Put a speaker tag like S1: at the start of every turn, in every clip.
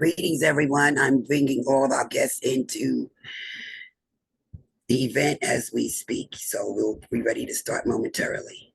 S1: Greetings, everyone. I'm bringing all of our guests into the event as we speak, so we'll be ready to start momentarily.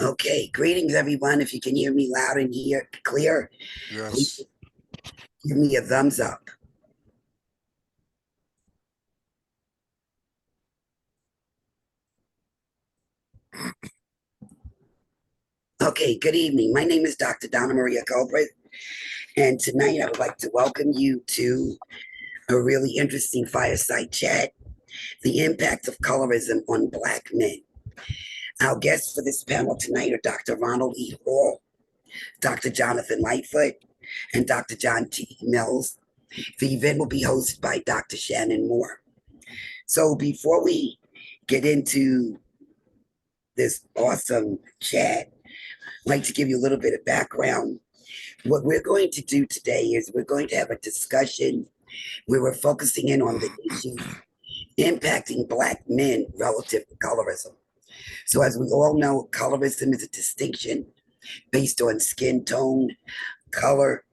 S1: Okay, greetings, everyone. If you can hear me loud and clear, please
S2: Yes.
S1: give me a thumbs up. Okay, good evening. My name is Dr. Donna Maria Culbreth, and tonight I would like to welcome you to a really interesting fireside chat, the impact of colorism on Black men. Our guests for this panel tonight are Dr. Ronald E. Hall, Dr. Jonathan Lightfoot, and Dr. John T. Mills. The event will be hosted by Dr. Shannan Moore. So before we get into this awesome chat, I'd like to give you a little bit of background. What we're going to do today is we're going to have a discussion where we're focusing in on the issues impacting Black men relative to colorism. So as we all know, colorism is a distinction based on skin tone, color,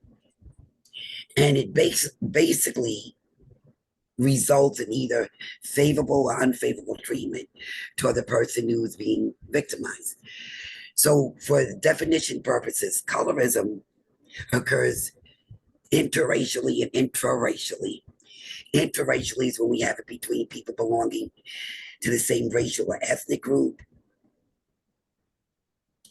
S1: and it basically results in either favorable or unfavorable treatment toward the person who is being victimized. So, for definition purposes, colorism occurs interracially and intraracially. Interracially is when we have it between people belonging to the same racial or ethnic group.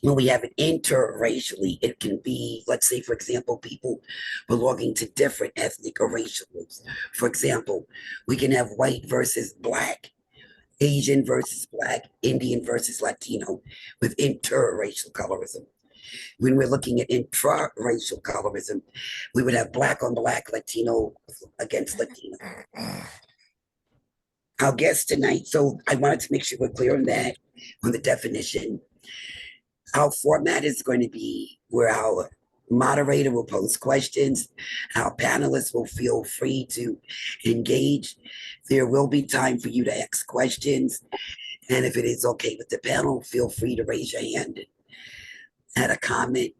S1: When we have it interracially, it can be, let's say, for example, people belonging to different ethnic or racial groups. For example, we can have white versus Black, Asian versus Black, Indian versus Latino with interracial colorism. When we're looking at intra-racial colorism, we would have Black on Black, Latino against Latino. Our guest tonight, so I wanted to make sure we're clear on that, on the definition. Our format is going to be where our moderator will pose questions. Our panelists will feel free to engage. There will be time for you to ask questions. And if it is okay with the panel, feel free to raise your hand and add a comment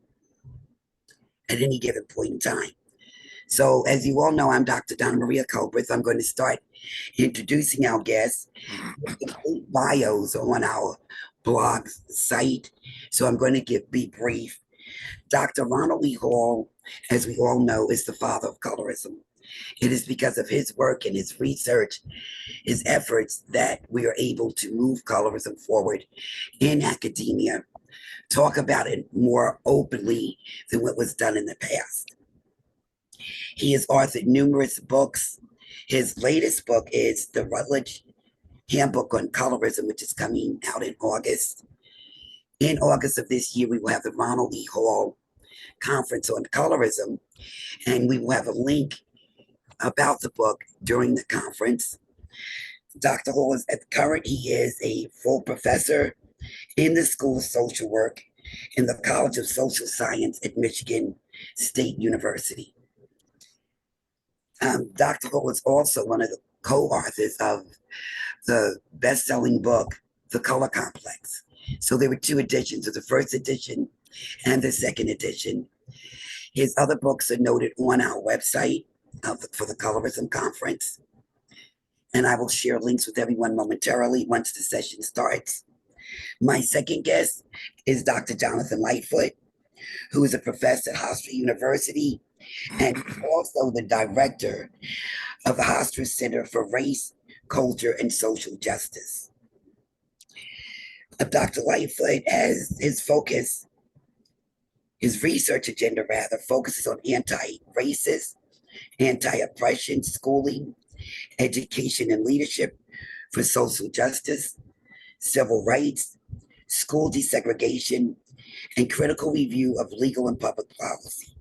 S1: at any given point in time. So, as you all know, I'm Dr. Donna Maria Culbreth. I'm going to start introducing our guests. Complete bios on our blog site. So, I'm going to be brief. Dr. Ronald E. Hall, as we all know, is the father of colorism. It is because of his work and his research, his efforts, that we are able to move colorism forward in academia, talk about it more openly than what was done in the past. He has authored numerous books. His latest book is the Rutledge Handbook on Colorism, which is coming out in August. In August of this year, we will have the Ronald E. Hall Conference on Colorism, and we will have a link about the book during the conference. Dr. Hall is he is a full professor in the School of Social Work in the College of Social Science at Michigan State University. Dr. Hall is also one of the co-authors of the best-selling book, The Color Complex. So there were two editions of the first edition and the second edition. His other books are noted on our website for the Colorism Conference. And I will share links with everyone momentarily once the session starts. My second guest is Dr. Jonathan Lightfoot, who is a professor at Hofstra University and also the director of the Hofstra Center for Race, Culture, and Social Justice. Dr. Lightfoot has his research agenda rather, focuses on anti-racist, anti-oppression, schooling, education and leadership for social justice, civil rights, school desegregation, and critical review of legal and public policy.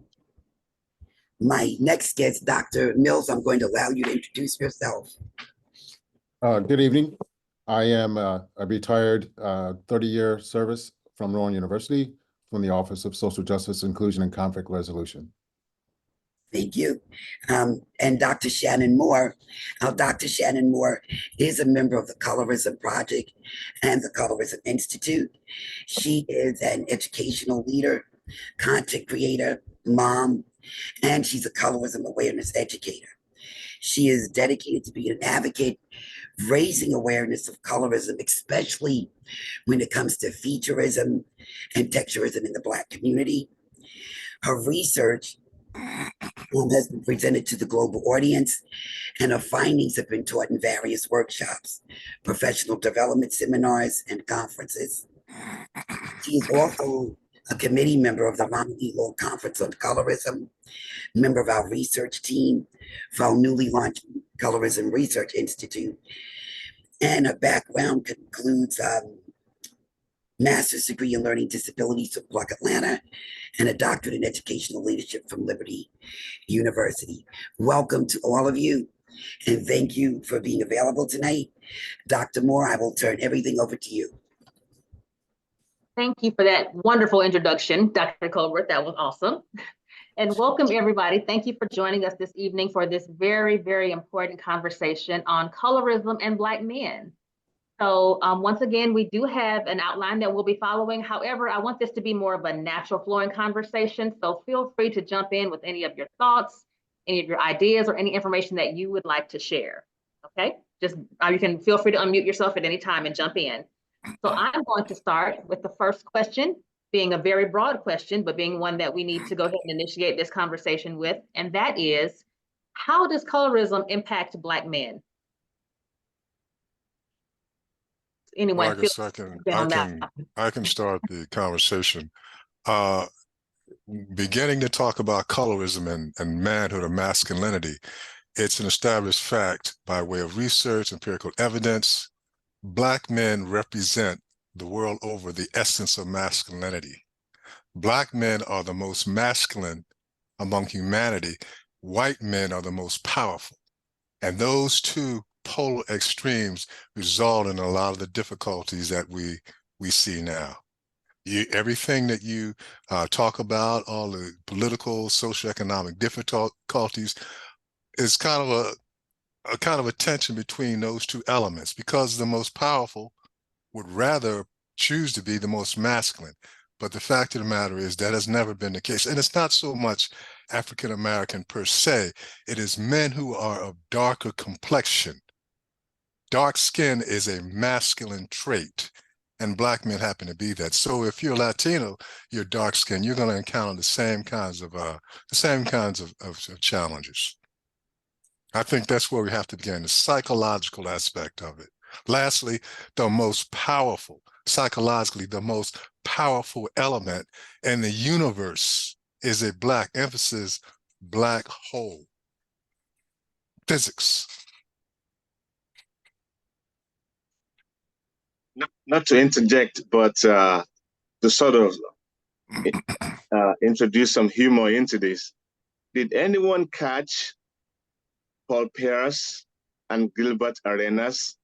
S1: My next guest, Dr. Mills, I'm going to allow you to introduce yourself.
S3: Good evening.
S2: I am a retired 30-year service from Rowan University from the Office of Social Justice, Inclusion, and Conflict Resolution.
S1: Thank you. And Dr. Shannan Moore. Dr. Shannan Moore is a member of the Colorism Project and the Colorism Institute. She is an educational leader, content creator, mom, and she's a colorism awareness educator. She is dedicated to being an advocate, raising awareness of colorism, especially when it comes to featureism and texturism in the Black community. Her research has been presented to the global audience, and her findings have been taught in various workshops, professional development seminars, and conferences. She is also a committee member of the Ronald Conference on Colorism, member of our research team for our newly launched Colorism Research Institute. And her background includes master's degree in learning disabilities from Clark Atlanta and a doctorate in educational leadership from Liberty University. Welcome to all of you, and thank you for being available tonight. Dr. Moore, I will turn everything over to you.
S3: Thank you for that wonderful introduction, Dr. Colbert. That was awesome. And welcome, everybody. Thank you for joining us this evening for this very, very important conversation on colorism and Black men. So once again, we do have an outline that we'll be following. However, I want this to be more of a natural flowing conversation. So feel free to jump in with any of your thoughts, any of your ideas, or any information that you would like to share. Okay, just you can feel free to unmute yourself at any time and jump in. So I'm going to start with the first question, being a very broad question, but being one that we need to go ahead and initiate this conversation with. And that is, how does colorism impact Black men? Anyone
S4: I can start the conversation. Beginning to talk about colorism and manhood or masculinity, it's an established fact by way of research, empirical evidence. Black men represent the world over the essence of masculinity. Black men are the most masculine among humanity. White men are the most powerful. And those two polar extremes result in a lot of the difficulties that we see now. Everything that you talk about, all the political, socioeconomic difficulties, is kind of a tension between those two elements, because the most powerful would rather choose to be the most masculine. But the fact of the matter is that has never been the case. And it's not so much African American per se, it is men who are of darker complexion. Dark skin is a masculine trait, and Black men happen to be that. So if you're Latino, you're dark skinned, you're going to encounter the same kinds of challenges. I think that's where we have to begin, the psychological aspect of it. Lastly, the most powerful, psychologically, the most powerful element in the universe is a Black emphasis, Black hole. Physics.
S5: Not to interject, but to sort of introduce some humor into this. Did anyone catch Paul Pierce and Gilbert Arenas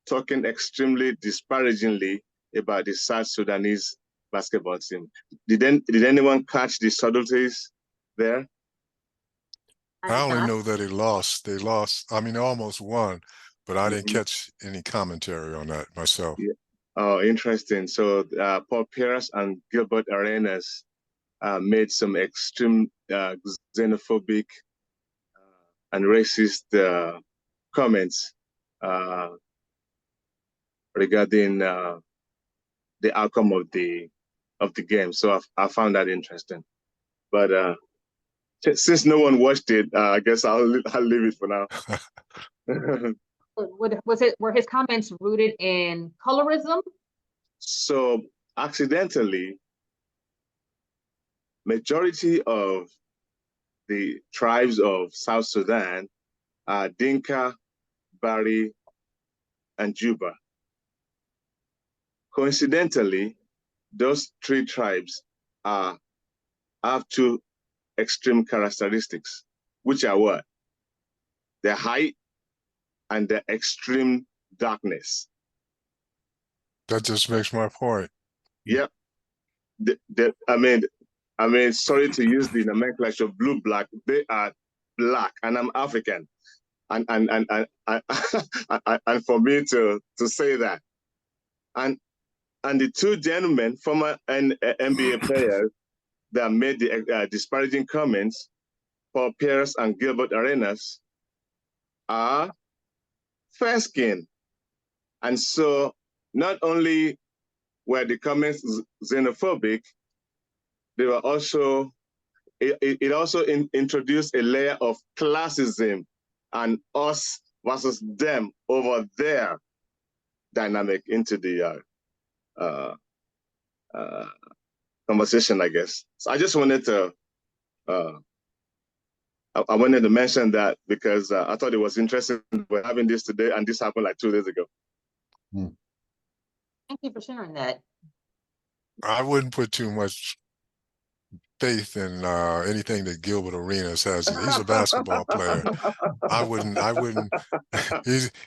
S5: talking extremely disparagingly about the South Sudanese basketball team? Did anyone catch the subtleties there?
S4: I only know that they lost. I mean, they almost won, but I didn't catch any commentary on that myself.
S5: Yeah. Oh, interesting. So Paul Pierce and Gilbert Arenas made some extreme xenophobic and racist comments regarding the outcome of the game. So I found that interesting. But since no one watched it, I guess I'll leave it for now.
S3: Were his comments rooted in colorism?
S5: So accidentally, majority of the tribes of South Sudan are Dinka, Bari, and Juba. Coincidentally, those three tribes have two extreme characteristics, which are what? Their height and their extreme darkness.
S4: That just makes my point.
S5: Yep. I mean, sorry to use the nomenclature blue black. They are black, and I'm African, and for me to say that, and the two gentlemen, former NBA players, that made the disparaging comments, Paul Pierce and Gilbert Arenas, are fair skinned, and so not only were the comments xenophobic, they were also, it also introduced a layer of classism and us versus them over there dynamic into the conversation, I guess. So I just wanted to, I wanted to mention that because I thought it was interesting. We're having this today, and this happened like 2 days ago.
S3: Thank you for sharing that.
S4: I wouldn't put too much faith in anything that Gilbert Arenas has. He's a basketball player. I wouldn't.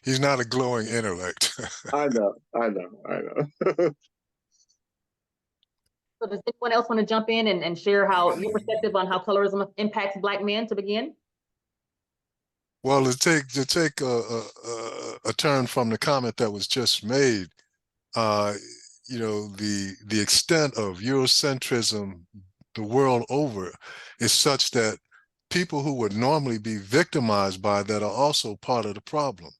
S4: He's not a glowing intellect.
S5: I know.
S3: So does anyone else want to jump in and share how your perspective on how colorism impacts Black men to begin?
S4: Well, to take a turn from the comment that was just made, you know, the extent of Eurocentrism the world over is such that people who would normally be victimized by that are also part of the problem.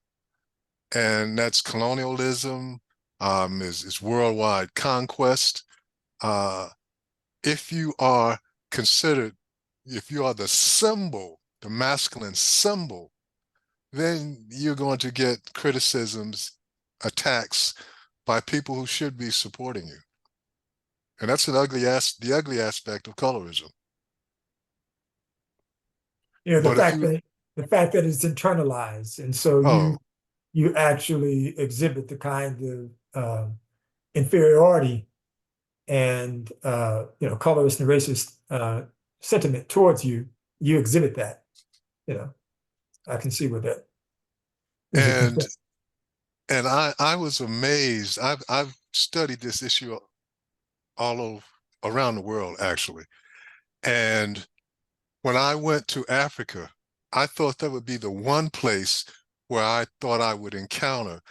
S4: And that's colonialism, is worldwide conquest. If you are considered, if you are the symbol, the masculine symbol, then you're going to get criticisms, attacks by people who should be supporting you. And that's the ugly aspect of colorism.
S6: You know,
S4: But
S6: the fact that it's internalized, and so you actually exhibit the kind of inferiority and you know, colorist and racist sentiment towards you. You exhibit that. You know, I can see with that.
S4: And I was amazed. I've studied this issue all around the world, actually. And when I went to Africa, I thought that would be the one place where I thought I would encounter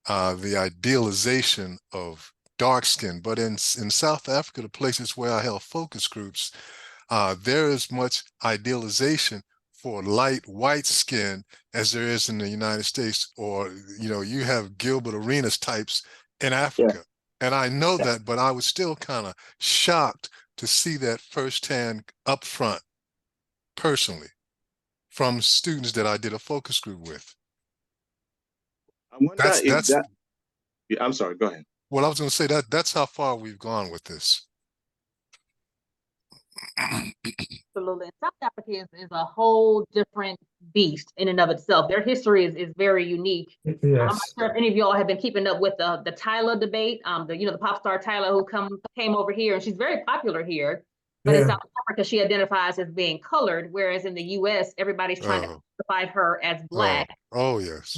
S4: the idealization of dark skin. But in South Africa, the places where I held focus groups, there is much idealization for light white skin as there is in the United States, or, you know, you have Gilbert Arenas types in Africa. Yeah. And I know that, but I was still kind of shocked to see that firsthand up front, personally, from students that I did a focus group with.
S5: I wonder I'm sorry, go ahead.
S4: Well, I was going to say that's how far we've gone with this.
S3: Absolutely. South Africa is a whole different beast in and of itself. Their history is very unique.
S6: Yes.
S3: I'm not sure if any of y'all have been keeping up with the Tyler debate. The pop star Tyler who came over here, and she's very popular here. But in South Africa, she identifies as being colored, whereas in the U.S., everybody's trying to classify her as Black.
S4: Oh yes.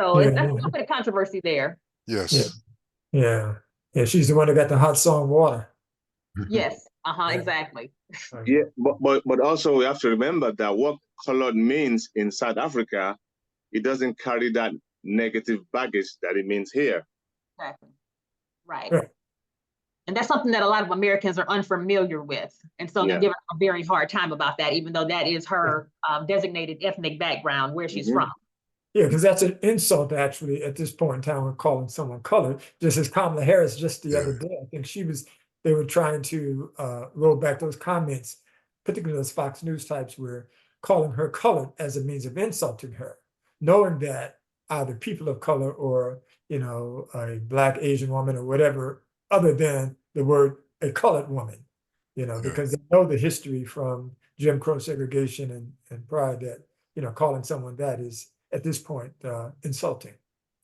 S3: So that's a little bit of controversy there.
S4: Yes.
S6: Yeah. She's the one that got the hot song water.
S3: Yes. Exactly.
S5: Yeah, but also we have to remember that what colored means in South Africa, it doesn't carry that negative baggage that it means here.
S3: Exactly. Right. And that's something that a lot of Americans are unfamiliar with. And so they're giving her a very hard time about that, even though that is her designated ethnic background, where she's from. Yeah,
S6: because that's an insult, actually, at this point in time, we're calling someone colored. Just as Kamala Harris just the other day, I think they were trying to roll back those comments, particularly those Fox News types, were calling her colored as a means of insulting her, knowing that either people of color or, you know, a Black Asian woman or whatever, other than the word a colored woman, you know, because they know the history from Jim Crow segregation and pride that, you know, calling someone that is at this point insulting.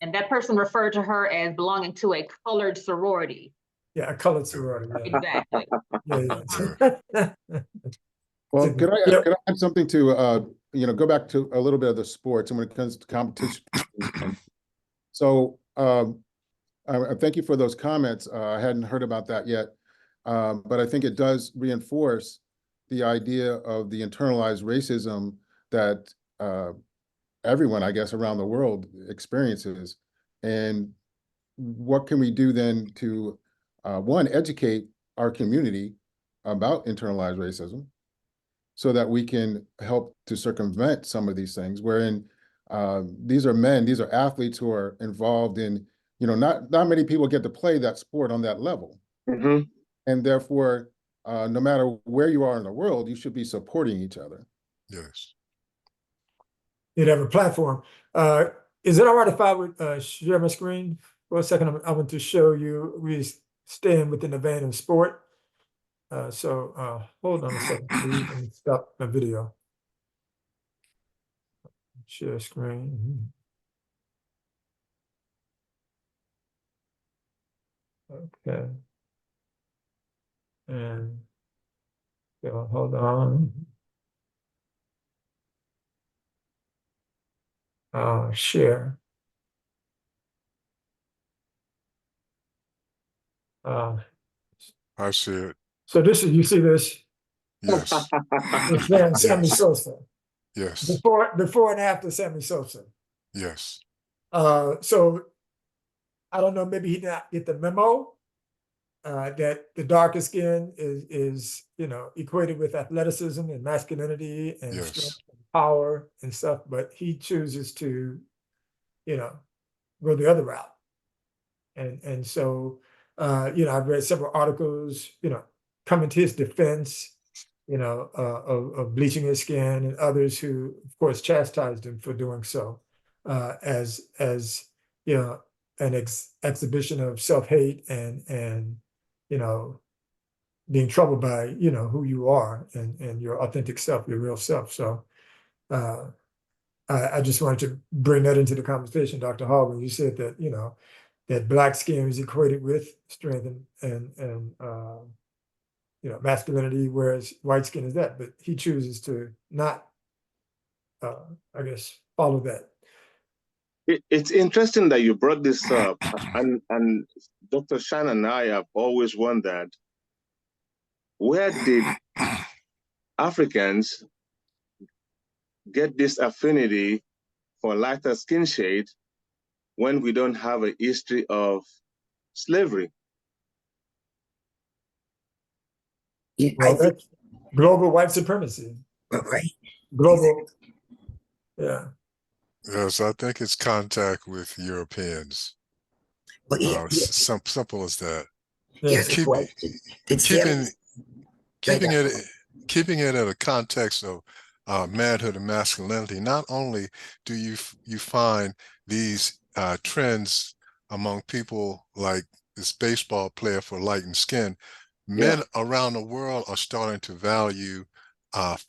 S3: And that person referred to her as belonging to a colored sorority.
S6: Yeah, a colored sorority. Yeah.
S3: Exactly.
S2: Well, could I add something to go back to a little bit of the sports and when it comes to competition? So Thank you for those comments. I hadn't heard about that yet, but I think it does reinforce the idea of the internalized racism that everyone, I guess, around the world experiences. And what can we do then to, one, educate our community about internalized racism so that we can help to circumvent some of these things, wherein these are men, these are athletes who are involved in, not many people get to play that sport on that level.
S5: Mhm.
S2: And therefore, no matter where you are in the world, you should be supporting each other.
S4: Yes.
S6: You'd have a platform. Is it all right if I would share my screen for a second? I want to show you, we staying within the vein of sport. So hold on a second, please. Let me stop my video. Share screen. Okay. And so hold on. Share.
S4: I see it.
S6: So this is, you see this?
S4: Yes.
S6: It's then Sammy
S4: Yes.
S6: Sosa.
S4: Yes.
S6: Before and after Sammy Sosa.
S4: Yes.
S6: So I don't know, maybe he did not get the memo that the darker skin is equated with athleticism and masculinity and
S4: Yes.
S6: strength and power and stuff, but he chooses to, go the other route. And so I've read several articles, coming to his defense, of bleaching his skin, and others who, of course, chastised him for doing so, as an exhibition of self-hate and being troubled by who you are and your authentic self, your real self. So I just wanted to bring that into the conversation, Dr. Hall, when you said that that black skin is equated with strength and masculinity, whereas white skin is that. But he chooses to not, I guess, follow that.
S5: It's interesting that you brought this up, and Dr. Shannan and I have always wondered, where did Africans get this affinity for lighter skin shade when we don't have a history of slavery?
S6: Well, that's global white supremacy.
S1: Right.
S6: Global, yeah.
S4: Yes, I think it's contact with Europeans.
S1: Well,
S4: Simple as that.
S1: here's the
S4: Keep-
S1: question. Did
S4: Keeping
S1: Sammy-
S4: keeping it in a context of manhood and masculinity, not only do you find these trends among people like this baseball player for lightened skin, men around the world are starting to value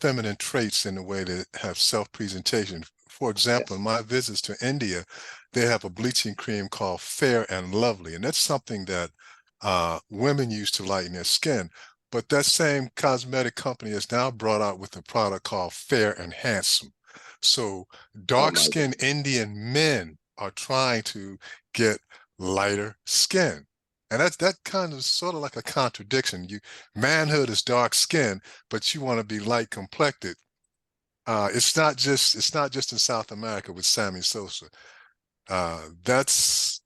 S4: feminine traits in the way they have self-presentation. For example, in my visits to India, they have a bleaching cream called Fair and Lovely, and that's something that women use to lighten their skin. But that same cosmetic company is now brought out with a product called Fair and Handsome. So dark-skinned Indian men are trying to get lighter skin. And that kind of sort of like a contradiction. Manhood is dark skin, but you want to be light complected. It's not just in South America with Sammy Sosa. That's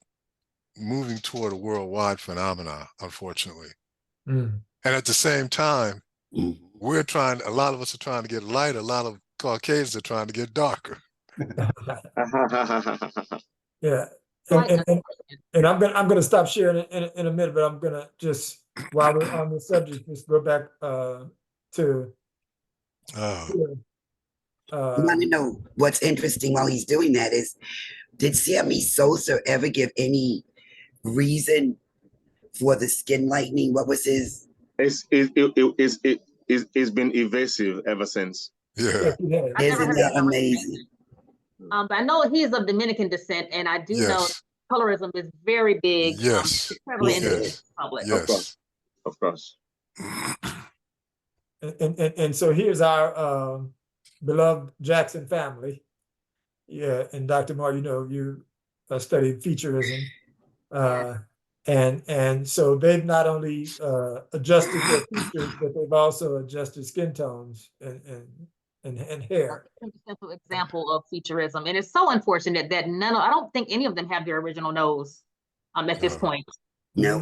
S4: moving toward a worldwide phenomenon, unfortunately.
S6: Mm.
S4: And at the same time, a lot of us are trying to get lighter. A lot of Caucasians are trying to get darker.
S6: Yeah. And I'm gonna stop sharing in a minute, but I'm gonna just, while we're on the subject, just go back to
S1: I want to know what's interesting while he's doing that is, did Sammy Sosa ever give any reason for the skin lightening? What was his?
S5: It's been evasive ever since.
S4: Yeah.
S1: Isn't that amazing?
S3: But I know he's of Dominican descent, and I do know colorism is very big.
S4: Yes.
S3: Prevalent in the
S4: Yes.
S3: public.
S4: Yes.
S5: Of course.
S6: And so here's our beloved Jackson family. Yeah, and Dr. Moore, you studied featureism. And so they've not only adjusted their features, but they've also adjusted skin tones and hair.
S3: A simple example of futurism, and it's so unfortunate that I don't think any of them have their original nose at this point.
S1: No.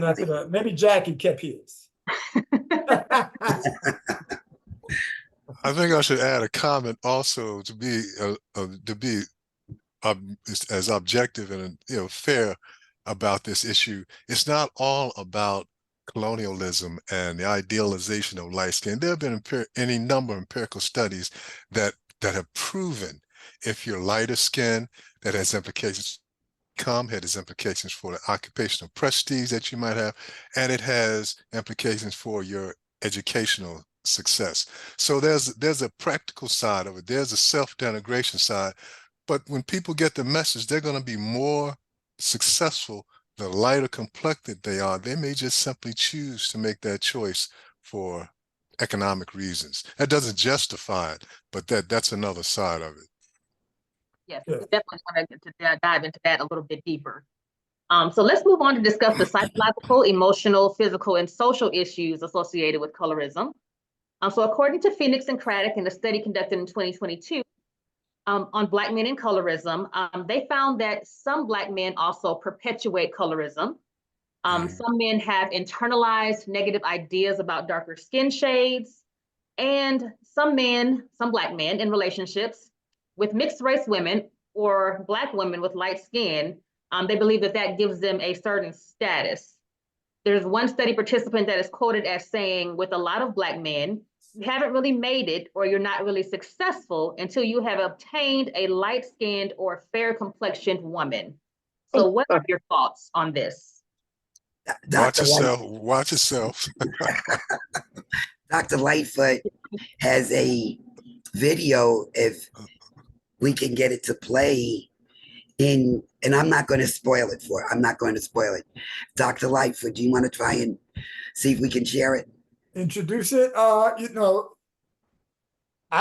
S6: Maybe Jackie kept his.
S4: I think I should add a comment also to be as objective and fair about this issue. It's not all about colonialism and the idealization of light skin. There have been any number of empirical studies that have proven if you're lighter skin, that has implications. It has implications for the occupational prestige that you might have, and it has implications for your educational success. So there's a practical side of it. There's a self-denigration side. But when people get the message, they're going to be more successful the lighter complected they are. They may just simply choose to make that choice for economic reasons. That doesn't justify it, but that's another side of it.
S3: Yes, we definitely want to dive into that a little bit deeper. So let's move on to discuss the psychological, emotional, physical, and social issues associated with colorism. So according to Phoenix and Craddock in a study conducted in 2022 on Black men and colorism, they found that some Black men also perpetuate colorism. Some men have internalized negative ideas about darker skin shades, and some Black men in relationships with mixed race women or Black women with light skin, they believe that gives them a certain status. There's one study participant that is quoted as saying, with a lot of Black men, you haven't really made it or you're not really successful until you have obtained a light-skinned or fair-complexioned woman. So what are your thoughts on this?
S4: Watch yourself.
S1: Dr. Lightfoot has a video, if we can get it to play and I'm not going to spoil it I'm not going to spoil it. Dr. Lightfoot, do you want to try and see if we can share it?
S6: Introduce it. I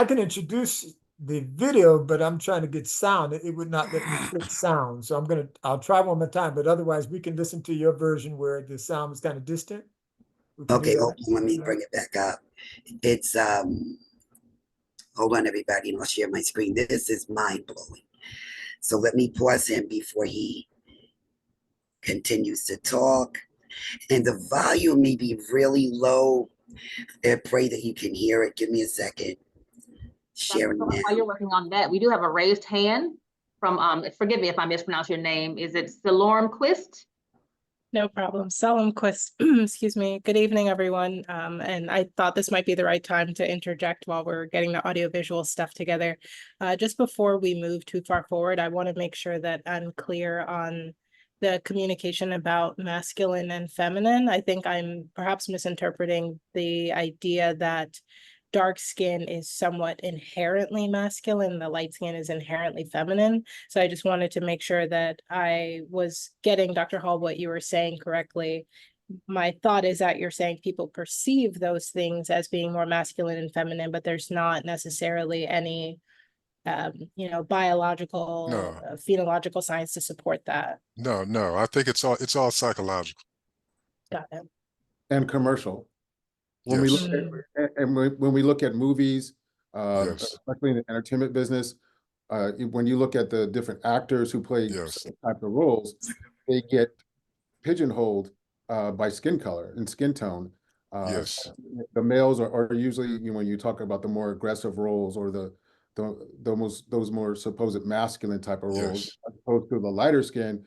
S6: can introduce the video, but I'm trying to get sound. It would not let me click sound. So I'll try one more time, but otherwise we can listen to your version where the sound is kind of distant.
S1: Okay, hold on, let me bring it back up. It's, hold on everybody, and I'll share my screen. This is mind-blowing. So let me pause him before he continues to talk. And the volume may be really low. I pray that you can hear it. Give me a second. Sharing now.
S3: While you're working on that, we do have a raised hand from, forgive me if I mispronounce your name. Is it Salormquist?
S7: No problem. Salomquist, excuse me. Good evening, everyone. And I thought this might be the right time to interject while we're getting the audiovisual stuff together. Just before we move too far forward, I want to make sure that I'm clear on the communication about masculine and feminine. I think I'm perhaps misinterpreting the idea that dark skin is somewhat inherently masculine, the light skin is inherently feminine. So I just wanted to make sure that I was getting, Dr. Hall, what you were saying correctly. My thought is that you're saying people perceive those things as being more masculine and feminine, but there's not necessarily any biological, phenological science to support that.
S4: No, I think it's all psychological.
S7: Got it.
S2: And commercial. When we look at, when we look at movies, especially in the entertainment business, when you look at the different actors who play certain type of roles, they get pigeonholed by skin color and skin tone. The males are usually, when you talk about the more aggressive roles or those more supposed masculine type of roles, as opposed to the lighter skin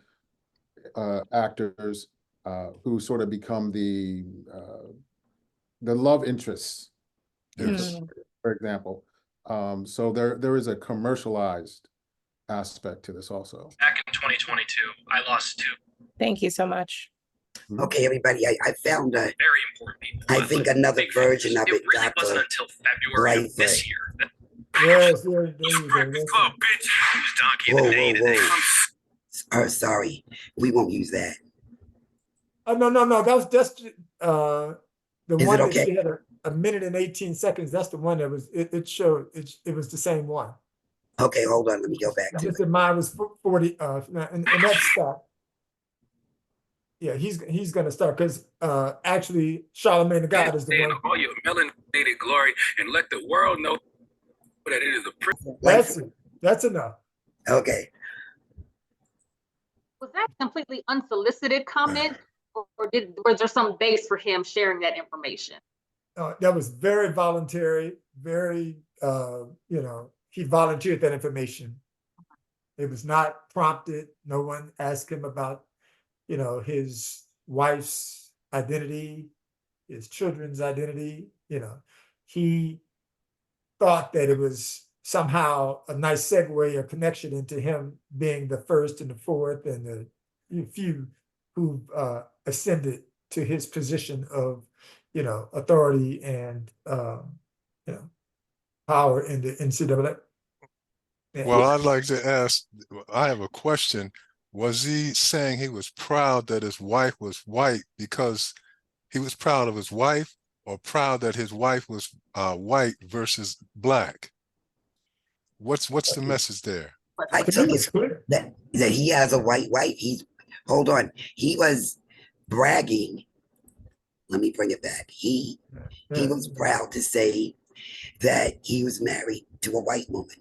S2: actors who sort of become the love interests, for example. So there is a commercialized aspect to this also.
S8: Back in 2022, I lost 2.
S7: Thank you so much.
S1: Okay, everybody, I found a
S8: very important people.
S1: I think another version of it.
S8: It really wasn't until February of this year that
S6: yes, there you go.
S8: club, bitch. He was donkey the day.
S1: Oh, sorry, we won't use that.
S6: Oh no, that's the
S1: Is
S6: one
S1: it
S6: that
S1: okay?
S6: she had a minute and 18 seconds. That's the one that was it showed it was the same one.
S1: Okay, hold on, let me go back to
S6: just that mine was 40 and that's stop. yeah, he's gonna start because actually Charlemagne the God is the
S8: And
S6: one.
S8: all your melanated glory, and let the world know that it is a privilege.
S6: That's it. That's enough.
S1: Okay.
S3: Was that completely unsolicited comment, or was there some base for him sharing that information?
S6: That was very voluntary, very, he volunteered that information. It was not prompted. No one asked him about, his wife's identity, his children's identity. He thought that it was somehow a nice segue or connection into him being the first and the fourth and the few who ascended to his position of, authority and, power in the NCAA.
S4: Well, I'd like to ask, I have a question. Was he saying he was proud that his wife was white because he was proud of his wife, or proud that his wife was white versus black? What's the message there?
S1: I think it's that he has a white wife. Hold on. He was bragging. Let me bring it back. He was proud to say that he was married to a white woman.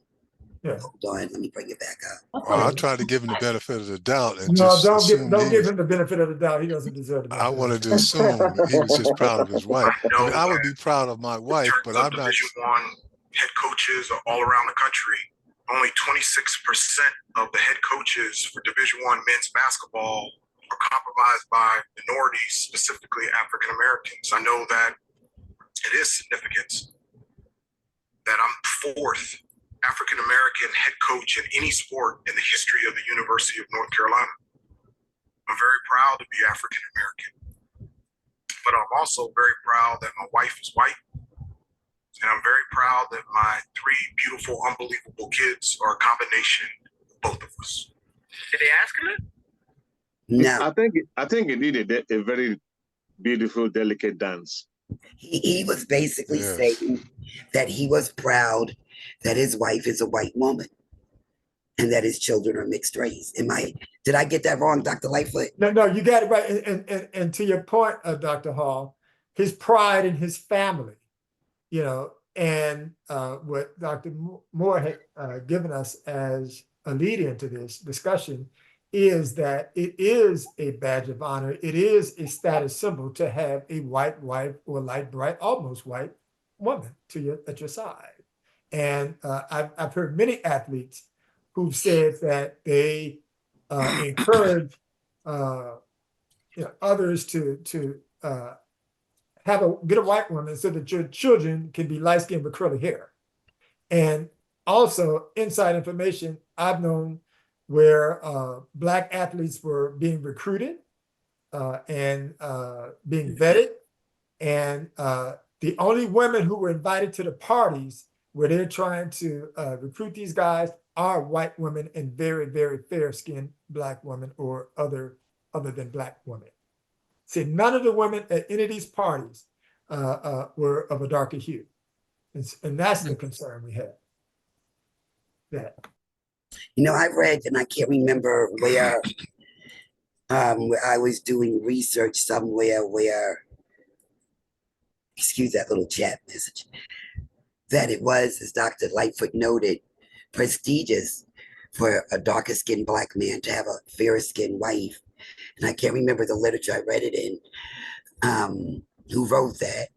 S6: Yeah.
S1: Hold on, let me bring it back up.
S4: Well, I tried to give him the benefit of the doubt and
S6: No,
S4: just
S6: don't give him the benefit of the doubt. He doesn't deserve the benefit.
S4: I wanted to assume he was just proud of his wife. I mean, I would be proud of my wife, but I'm not.
S9: Division I head coaches are all around the country. Only 26% of the head coaches for Division I men's basketball are compromised by minorities, specifically African Americans. I know that it is significant that I'm fourth African American head coach in any sport in the history of the University of North Carolina. I'm very proud to be African American, but I'm also very proud that my wife is white. And I'm very proud that my three beautiful, unbelievable kids are a combination of both of us.
S8: Did they ask him that?
S1: No,
S5: I think he did a very beautiful, delicate dance.
S1: he was basically saying that he was proud that his wife is a white woman and that his children are mixed race. Did I get that wrong, Dr. Lightfoot?
S6: No, you got it right. And to your point, Dr. Hall, his pride in his family, and what Dr. Moore had given us as a lead into this discussion is that it is a badge of honor. It is a status symbol to have a white wife or light bright, almost white woman at your side. And I've heard many athletes who've said that they encourage others to get a white woman so that your children can be light skinned with curly hair. And also inside information I've known where Black athletes were being recruited and being vetted, and the only women who were invited to the parties where they're trying to recruit these guys are white women and very, very fair-skinned Black women or other than Black women. See, none of the women at any of these parties were of a darker hue. And that's the concern we have.
S1: I read, and I can't remember where I was doing research somewhere where, excuse that little chat message, that it was, as Dr. Lightfoot noted, prestigious for a darker skinned Black man to have a fairer skinned wife. And I can't remember the literature I read it in, who wrote that.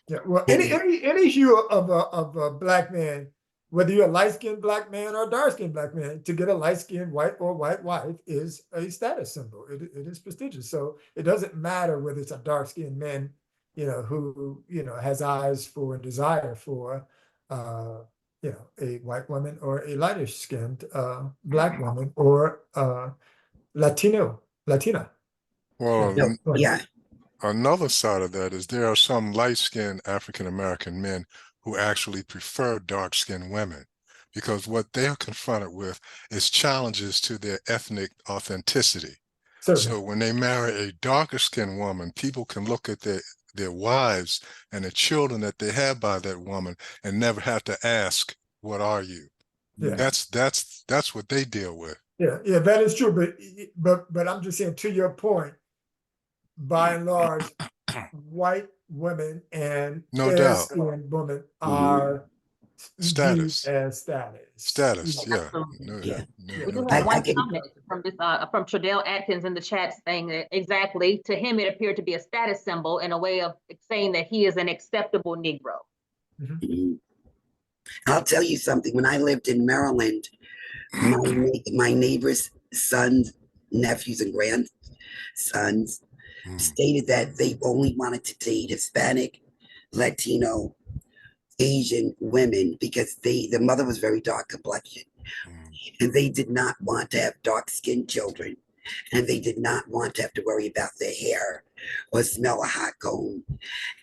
S6: Yeah, well, any hue of a Black man, whether you're a light-skinned Black man or a dark-skinned Black man, to get a light-skinned white or white wife is a status symbol. It is prestigious. So it doesn't matter whether it's a dark-skinned man, who has eyes for and desire for, a white woman or a lighter-skinned Black woman or Latina.
S4: Well,
S1: Yeah.
S4: another side of that is there are some light-skinned African-American men who actually prefer dark-skinned women, because what they're confronted with is challenges to their ethnic authenticity.
S6: Certainly.
S4: So when they marry a darker-skinned woman, people can look at their wives and the children that they have by that woman and never have to ask, "What are you?"
S6: Yeah.
S4: That's what they deal with.
S6: Yeah, that is true. But I'm just saying, to your point, by and large, white women and
S4: No doubt.
S6: fair-skinned women are viewed
S4: Status.
S6: as status.
S4: Status, yeah.
S3: Absolutely.
S4: No,
S1: Yeah.
S3: We
S4: no
S3: do
S1: I,
S3: have
S4: doubt.
S1: I
S3: one
S1: can,
S3: comment from this from Tradell Atkins in the chat saying that exactly to him it appeared to be a status symbol in a way of saying that he is an acceptable Negro.
S1: mhm. I'll tell you something. When I lived in Maryland, my neighbors' sons, nephews, and grandsons
S4: Mm,
S1: stated that they only wanted to date Hispanic, Latino, Asian women because the mother was very dark complexion,
S4: mm.
S1: and they did not want to have dark skinned children, and they did not want to have to worry about their hair or smell a hot comb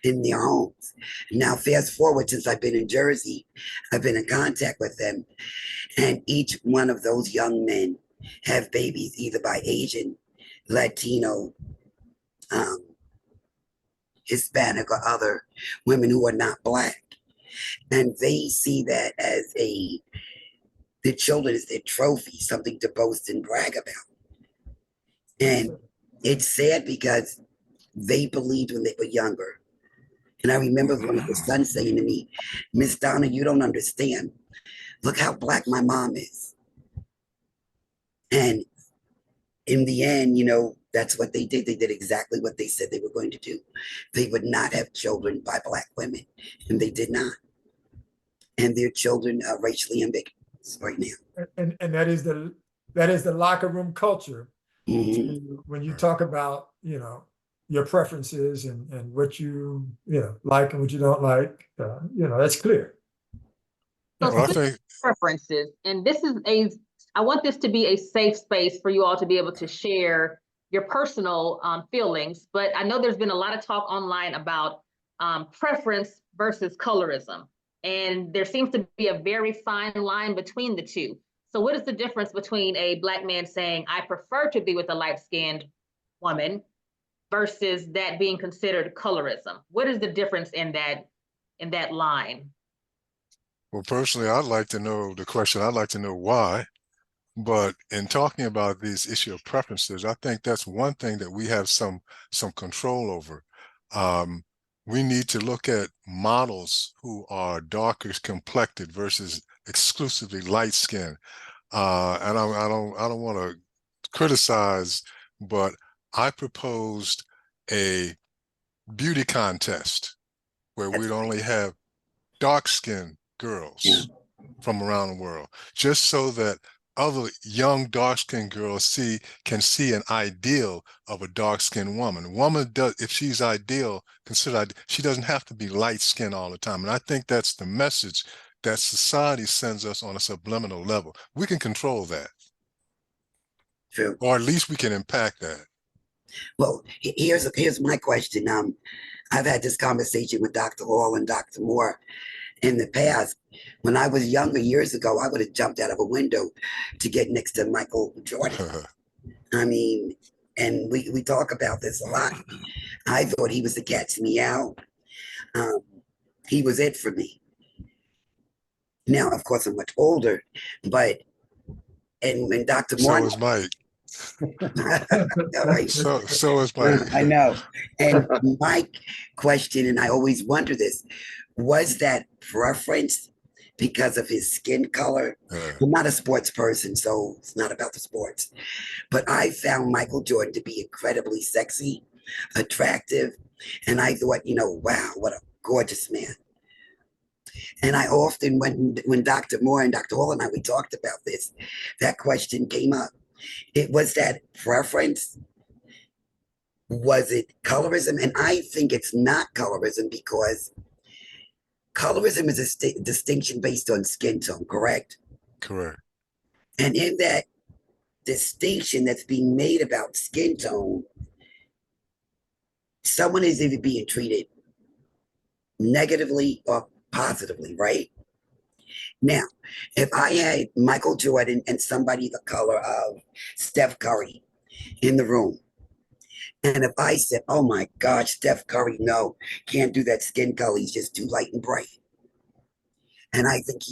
S1: in their homes. Now, fast forward, since I've been in Jersey, I've been in contact with them, and each one of those young men have babies either by Asian, Latino, um, Hispanic, or other women who are not black. And they see that as the children is their trophy, something to boast and brag about. And it's sad because they believed when they were younger. And I remember one of the sons saying to me, Miss Donna, you don't understand. Look how black my mom is. And in the end, that's what they did. They did exactly what they said they were going to do. They would not have children by black women, and they did not. And their children are racially ambiguous right now.
S6: And that is the locker room culture.
S1: Mhm.
S6: When you talk about, your preferences and what you like and what you don't like, that's clear.
S3: So
S4: Well, I
S3: speaking
S4: think,
S3: of preferences, and I want this to be a safe space for you all to be able to share your personal feelings, but I know there's been a lot of talk online about preference versus colorism. And there seems to be a very fine line between the two. So what is the difference between a Black man saying, I prefer to be with a light-skinned woman versus that being considered colorism? What is the difference in that line?
S4: well, personally, I'd like to know the question. I'd like to know why. But in talking about this issue of preferences, I think that's one thing that we have some control over. We need to look at models who are darker complected versus exclusively light skinned. And I don't want to criticize, but I proposed a beauty contest where
S1: That's
S4: we'd
S1: right.
S4: only have dark skinned girls from around the world, just so that other young dark-skinned girls can see an ideal of a dark-skinned woman. Woman does, if she's ideal, she doesn't have to be light-skinned all the time. And I think that's the message that society sends us on a subliminal level. We can control that,
S1: True.
S4: or at least we can impact that.
S1: Well, here's my question. I've had this conversation with Dr. Hall and Dr. Moore in the past. When I was younger, years ago, I would have jumped out of a window to get next to Michael Jordan. I mean, and we talk about this a lot. I thought he was the cat's meow. He was it for me. Now, of course, I'm much older, but and when Dr.
S4: So
S1: Moore,
S4: is Mike.
S1: all right,
S4: So is Mike.
S1: I know. And my question, and I always wonder this, was that preference because of his skin color? I'm not a sports person, so it's not about the sports. But I found Michael Jordan to be incredibly sexy, attractive, and I thought, wow, what a gorgeous man. And I often, when Dr. Moore and Dr. Hall and we talked about this, that question came up. It was that preference. Was it colorism? And I think it's not colorism because colorism is a distinction based on skin tone, correct?
S4: Correct.
S1: And in that distinction that's being made about skin tone, someone is either being treated negatively or positively, right? Now, if I had Michael Jordan and somebody the color of Steph Curry in the room, and if I said, oh my gosh, Steph Curry, no, can't do that skin color, he's just too light and bright. And I think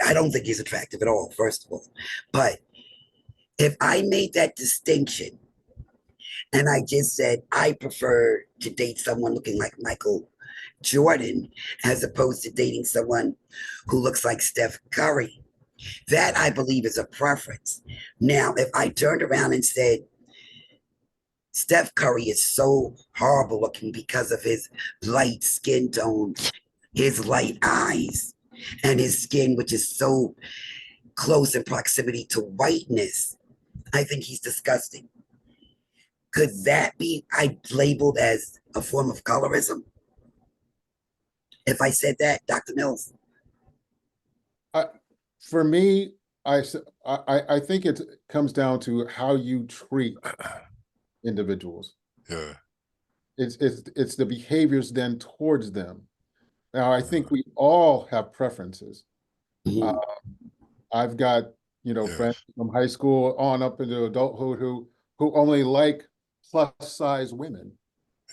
S1: I don't think he's attractive at all, first of all. But If I made that distinction and I just said I prefer to date someone looking like Michael Jordan as opposed to dating someone who looks like Steph Curry, that I believe is a preference. Now, if I turned around and said Steph Curry is so horrible looking because of his light skin tone, his light eyes, and his skin, which is so close in proximity to whiteness, I think he's disgusting. Could that be labeled as a form of colorism? If I said that, Dr. Mills?
S2: For me, I think it comes down to how you treat individuals.
S4: Yeah.
S2: It's the behaviors then towards them. Now, I think we all have preferences.
S1: Mhm.
S2: I've got, friends from high school on up into adulthood who only like plus size women,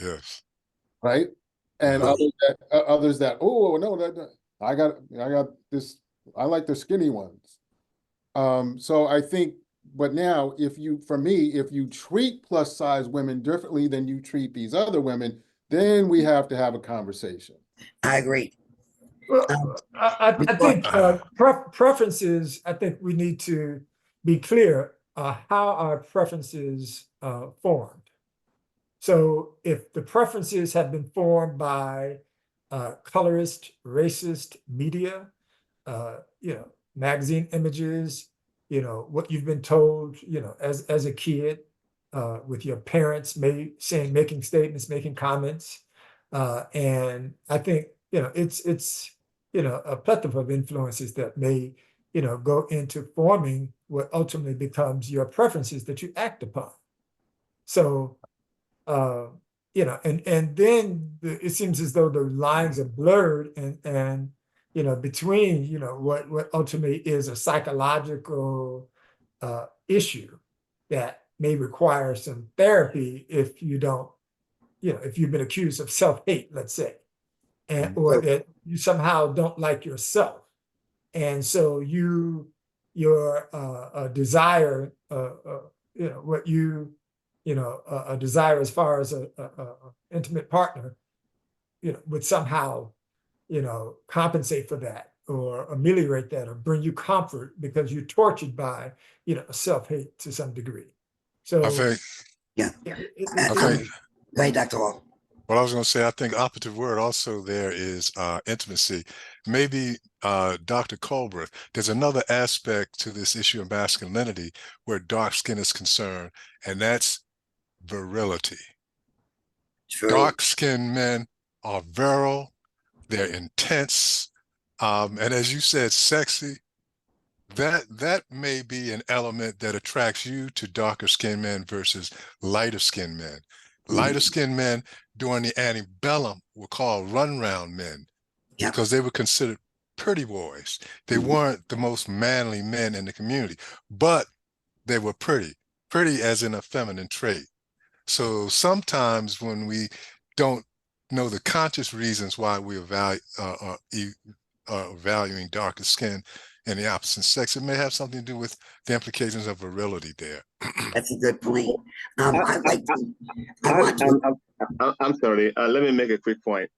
S4: Yes.
S2: right? And
S1: Right.
S2: others that, oh no, I got this, I like the skinny ones. So I think, but now if you treat plus size women differently than you treat these other women, then we have to have a conversation.
S1: I agree.
S6: Well, I think preferences, I think we need to be clear how our preferences formed. So if the preferences have been formed by colorist, racist media, magazine images, what you've been told, as a kid, with your parents making statements, making comments. And I think, it's a plethora of influences that may, go into forming what ultimately becomes your preferences that you act upon. So, and then it seems as though the lines are blurred and between what ultimately is a psychological issue that may require some therapy if you don't, if you've been accused of self-hate, let's say, and or that you somehow don't like yourself, and so your desire, what you a desire as far as a intimate partner, would somehow, compensate for that or ameliorate that or bring you comfort because you're tortured by, self-hate to some degree. So
S4: I think,
S1: Yeah.
S4: I think,
S1: Go ahead, Dr. Hall.
S4: what I was going to say, I think operative word also there is intimacy. Maybe Dr. Colbert, there's another aspect to this issue of masculinity where dark skin is concerned, and that's virility.
S1: True.
S4: Dark-skinned men are virile, they're intense, and as you said, sexy. That may be an element that attracts you to darker skinned men versus lighter skinned men. Lighter skinned men during the antebellum were called run-round men because they were considered pretty boys. They weren't the most manly men in the community, but they were pretty as in a feminine trait. So sometimes when we don't know the conscious reasons why we are valuing darker skin and the opposite sex, it may have something to do with the implications of virility there.
S1: That's a good point. I'm
S5: sorry. Let me make a quick point.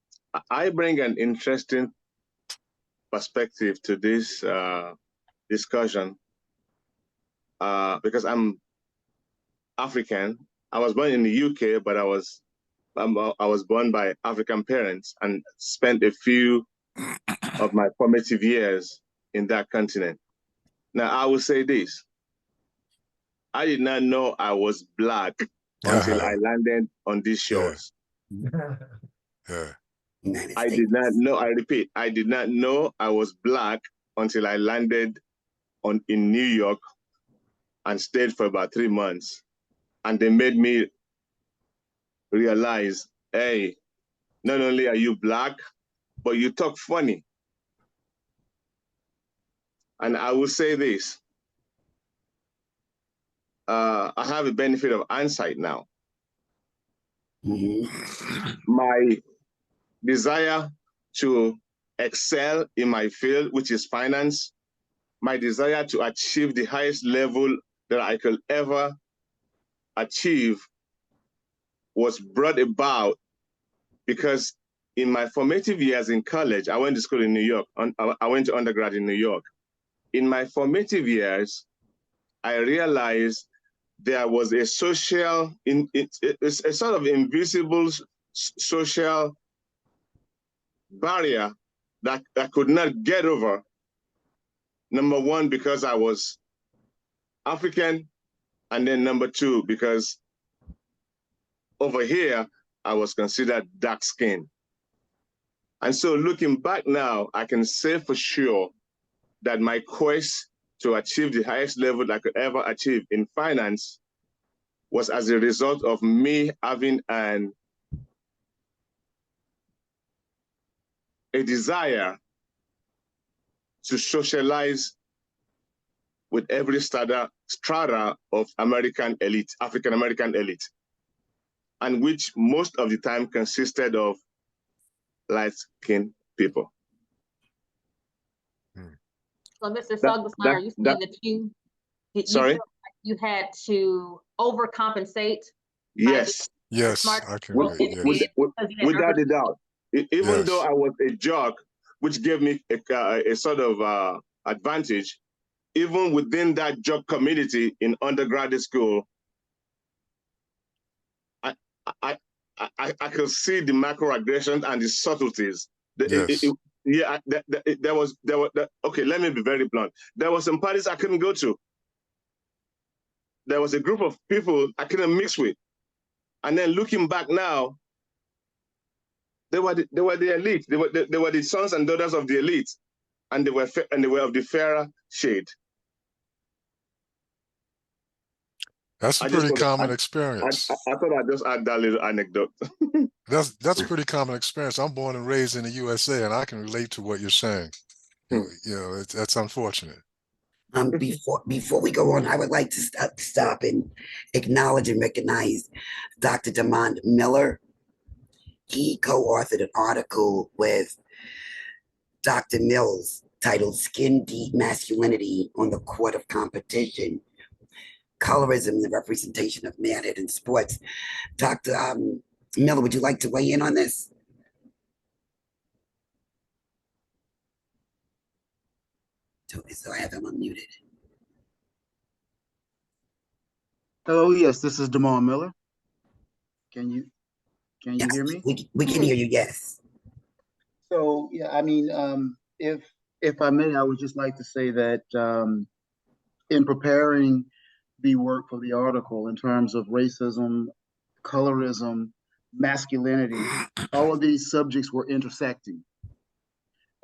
S5: I bring an interesting perspective to this discussion because I'm African. I was born in the UK, but I was born by African parents and spent a few of my formative years in that continent. Now, I will say this. I did not know I was Black until I landed on these shores. I did not know, I repeat, I did not know I was Black until I landed in New York and stayed for about 3 months. And they made me realize, hey, not only are you Black, but you talk funny. And I will say this, I have a benefit of hindsight now. My desire to excel in my field, which is finance, my desire to achieve the highest level that I could ever achieve was brought about because in my formative years in college, I went to school in New York. I went to undergrad in New York. In my formative years, I realized there was a social, a sort of invisible social barrier that I could not get over. Number one, because I was African, and then number two, because over here, I was considered dark-skinned. And so looking back now, I can say for sure that my quest to achieve the highest level I could ever achieve in finance was as a result of me having a desire to socialize with every strata of American elite, African-American elite, and which most of the time consisted of light-skinned people.
S3: So, Mr. Sogdasine, are you saying that you
S5: sorry?
S3: feel like you had to overcompensate?
S5: Yes.
S4: Yes, I can agree. Yes.
S5: Without a doubt. Even
S4: Yes.
S5: though I was a jock, which gave me a sort of advantage, even within that job community in undergraduate school, I could see the macroaggressions and the subtleties.
S4: Yes.
S5: There was okay, let me be very blunt. There were some parties I couldn't go to. There was a group of people I couldn't mix with. And then looking back now, they were the elite. They were the sons and daughters of the elite, and they were of the fairer shade.
S4: That's a pretty common experience.
S5: I thought I'd just add that little anecdote.
S4: That's a pretty common experience. I'm born and raised in the USA, and I can relate to what you're saying. You know, that's unfortunate.
S1: Before we go on, I would like to stop and acknowledge and recognize Dr. Demond Miller. He co-authored an article with Dr. Mills titled "Skin Deep Masculinity on the Court of Competition: Colorism and the Representation of Manhood in Sports." Dr. Miller, would you like to weigh in on this? So I have him unmuted.
S10: Hello, yes, this is Demond Miller. Can you hear me?
S1: We can hear you, yes.
S10: So yeah, I mean, if I may, I would just like to say that in preparing the work for the article in terms of racism, colorism, masculinity, all of these subjects were intersecting.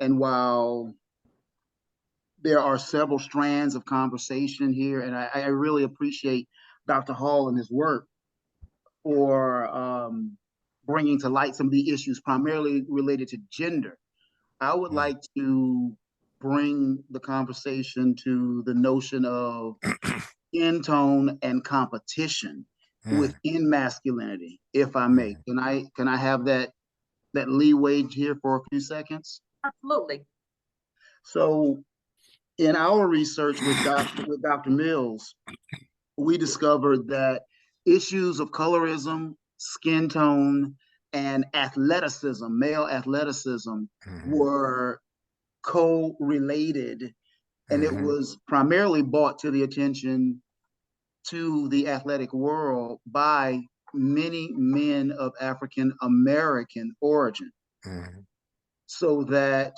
S10: And while there are several strands of conversation here, and I really appreciate Dr. Hall and his work for bringing to light some of the issues primarily related to gender. I would like to bring the conversation to the notion of skin tone and competition within masculinity, if I may. Can I have that leeway here for a few seconds?
S3: Absolutely.
S10: So in our research with Dr. Mills, we discovered that issues of colorism, skin tone, and athleticism, male athleticism, were co-related, and it was primarily brought to the attention to the athletic world by many men of African American origin. So that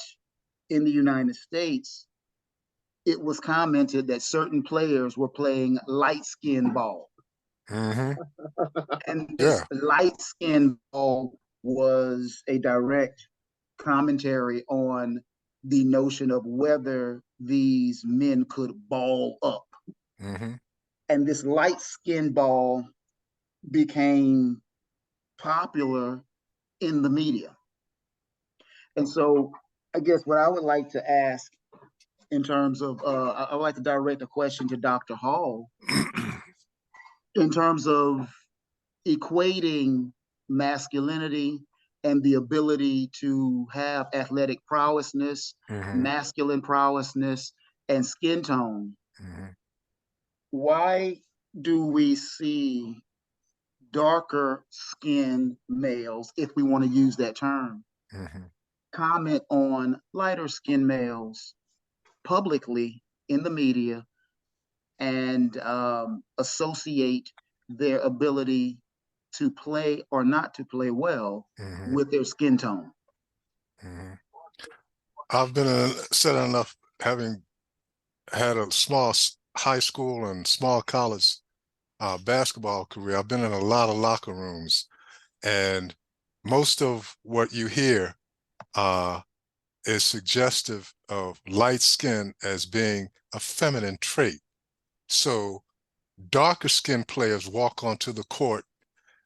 S10: in the United States, it was commented that certain players were playing light skin ball. And this light skin ball was a direct commentary on the notion of whether these men could ball up. And this light skin ball became popular in the media. And so I guess what I would like to ask in terms of, I would like to direct a question to Dr. Hall in terms of equating masculinity and the ability to have athletic prowessness, masculine prowessness, and skin tone. why do we see darker skinned males, if we want to use that term, comment on lighter skinned males publicly in the media and associate their ability to play or not to play well with their skin tone?
S4: I've been said enough, having had a small high school and small college basketball career. I've been in a lot of locker rooms, and most of what you hear is suggestive of light skin as being a feminine trait. So darker skinned players walk onto the court,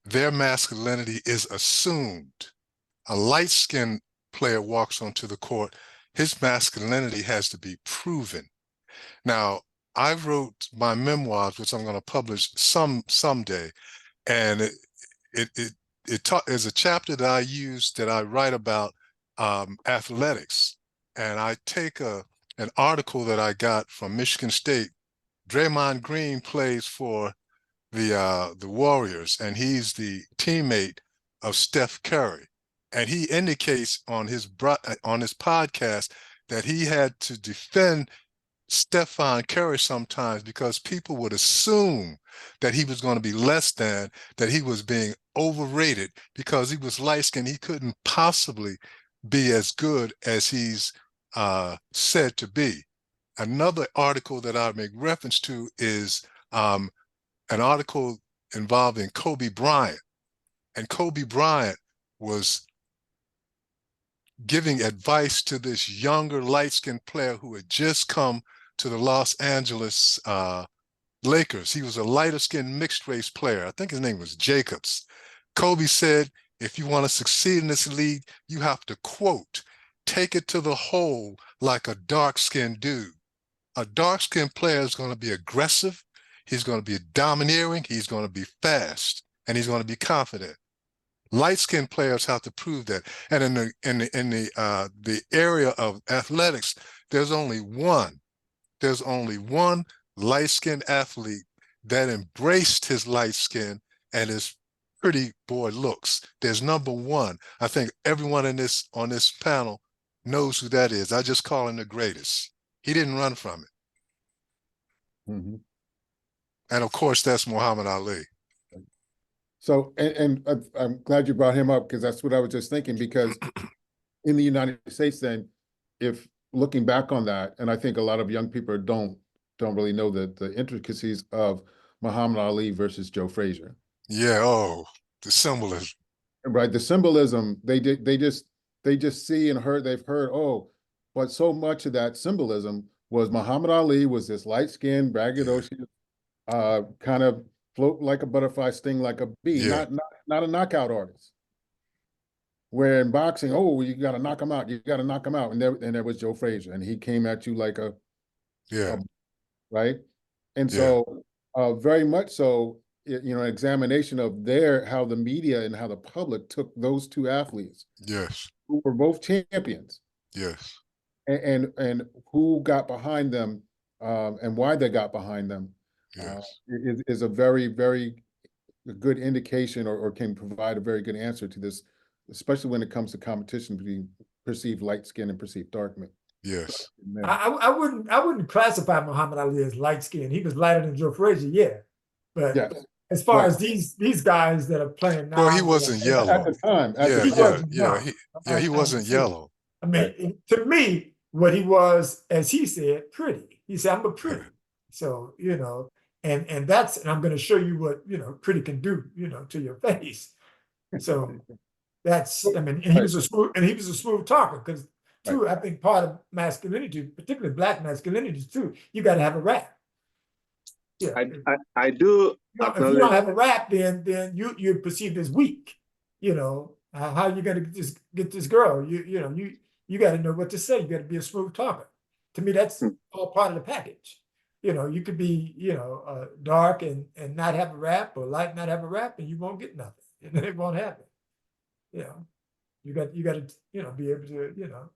S4: their masculinity is assumed. A light skinned player walks onto the court, his masculinity has to be proven. Now, I wrote my memoirs, which I'm going to publish someday, and it is a chapter that I use, that I write about athletics, and I take an article that I got from Michigan State. Draymond Green plays for the Warriors, and he's the teammate of Steph Curry, and he indicates on his podcast that he had to defend Stephen Curry sometimes because people would assume that he was going to be less than, that he was being overrated because he was light-skinned. He couldn't possibly be as good as he's said to be. Another article that I make reference to is an article involving Kobe Bryant. And Kobe Bryant was giving advice to this younger light-skinned player who had just come to the Los Angeles Lakers. He was a lighter-skinned mixed-race player. I think his name was Jacobs. Kobe said, if you want to succeed in this league, you have to, quote, take it to the hole like a dark-skinned dude. A dark-skinned player is going to be aggressive, he's going to be domineering, he's going to be fast, and he's going to be confident. Light-skinned players have to prove that. And in the area of athletics, there's only one light-skinned athlete that embraced his light skin and his pretty boy looks. There's number one. I think everyone on this panel knows who that is. I just call him the greatest. He didn't run from it. And of course, that's Muhammad Ali.
S2: So, and I'm glad you brought him up, because that's what I was just thinking, because in the United States then, if looking back on that, and I think a lot of young people don't really know the intricacies of Muhammad Ali versus Joe Frazier.
S4: Yeah, the symbolism.
S2: Right, the symbolism, they just see and they've heard, but so much of that symbolism was Muhammad Ali was this light-skinned, braggadocious, kind of float like a butterfly, sting like a bee, not a knockout artist. Where in boxing, you got to knock him out, and there was Joe Frazier, and he came at you like right, and so very much so, examination of how the media and how the public took those two athletes, who were both champions, and who got behind them, and why they got behind them, is a very, very good indication, or can provide a very good answer to this, especially when it comes to competition between perceived light skin and perceived dark men.
S6: I wouldn't classify Muhammad Ali as light skinned. He was lighter than Joe Frazier, but as far as these guys that are playing now,
S4: he wasn't yellow
S2: at the time.
S4: He wasn't yellow.
S6: I mean, to me, what he was, as he said, pretty. He said, "I'm a pretty." So and that's, and I'm going to show you what pretty can do, to your face. So that's, I mean, and he was a smooth talker, because too, I think part of masculinity, particularly Black masculinity too, you got to have a rap.
S5: I do.
S6: If you don't have a rap, then you're perceived as weak. How you gonna just get this girl? You got to know what to say. You got to be a smooth talker. To me, that's all part of the package. You could be dark and not have a rap, or light not have a rap, and you won't get nothing. It won't happen. You got to be able to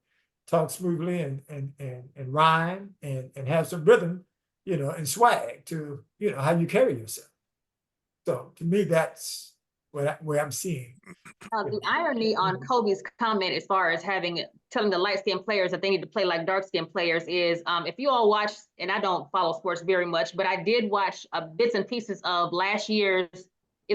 S6: talk smoothly and rhyme and have some rhythm and swag to, how you carry yourself. So to me, that's where I'm seeing.
S3: The irony on Kobe's comment as far as telling the light-skinned players that they need to play like dark-skinned players is, if you all watch, and I don't follow sports very much, but I did watch bits and pieces of either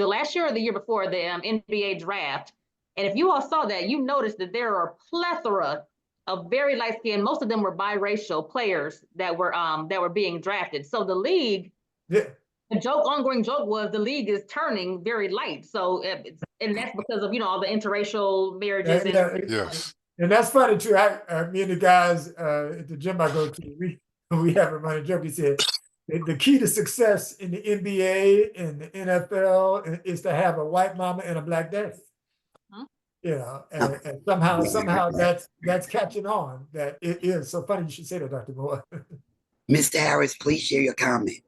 S3: last year or the year before, the NBA draft. And if you all saw that, you noticed that there are a plethora of very light-skinned, most of them were biracial players that were being drafted. So the league,
S6: Yeah.
S3: the ongoing joke was the league is turning very light. So, and that's because of, all the interracial marriages.
S4: Yes.
S6: And that's funny too. Me and the guys at the gym I go to, we have a running joke. He said, the key to success in the NBA and the NFL is to have a white mama and a black daddy. And somehow that's catching on. That it is so funny you should say that, Dr. Moore.
S1: Mr. Harris, please share your comment.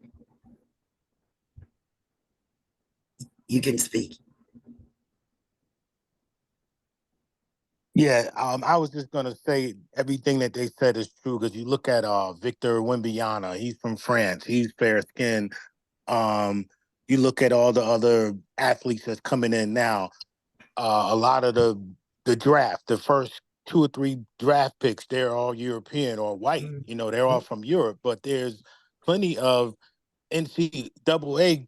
S1: You can speak.
S11: Yeah, I was just gonna say everything that they said is true, because you look at Victor Wembanyama, he's from France, he's fair skinned. You look at all the other athletes that's coming in now. A lot of the draft, the first 2 or 3 draft picks, they're all European or white. They're all from Europe, but there's plenty of NCAA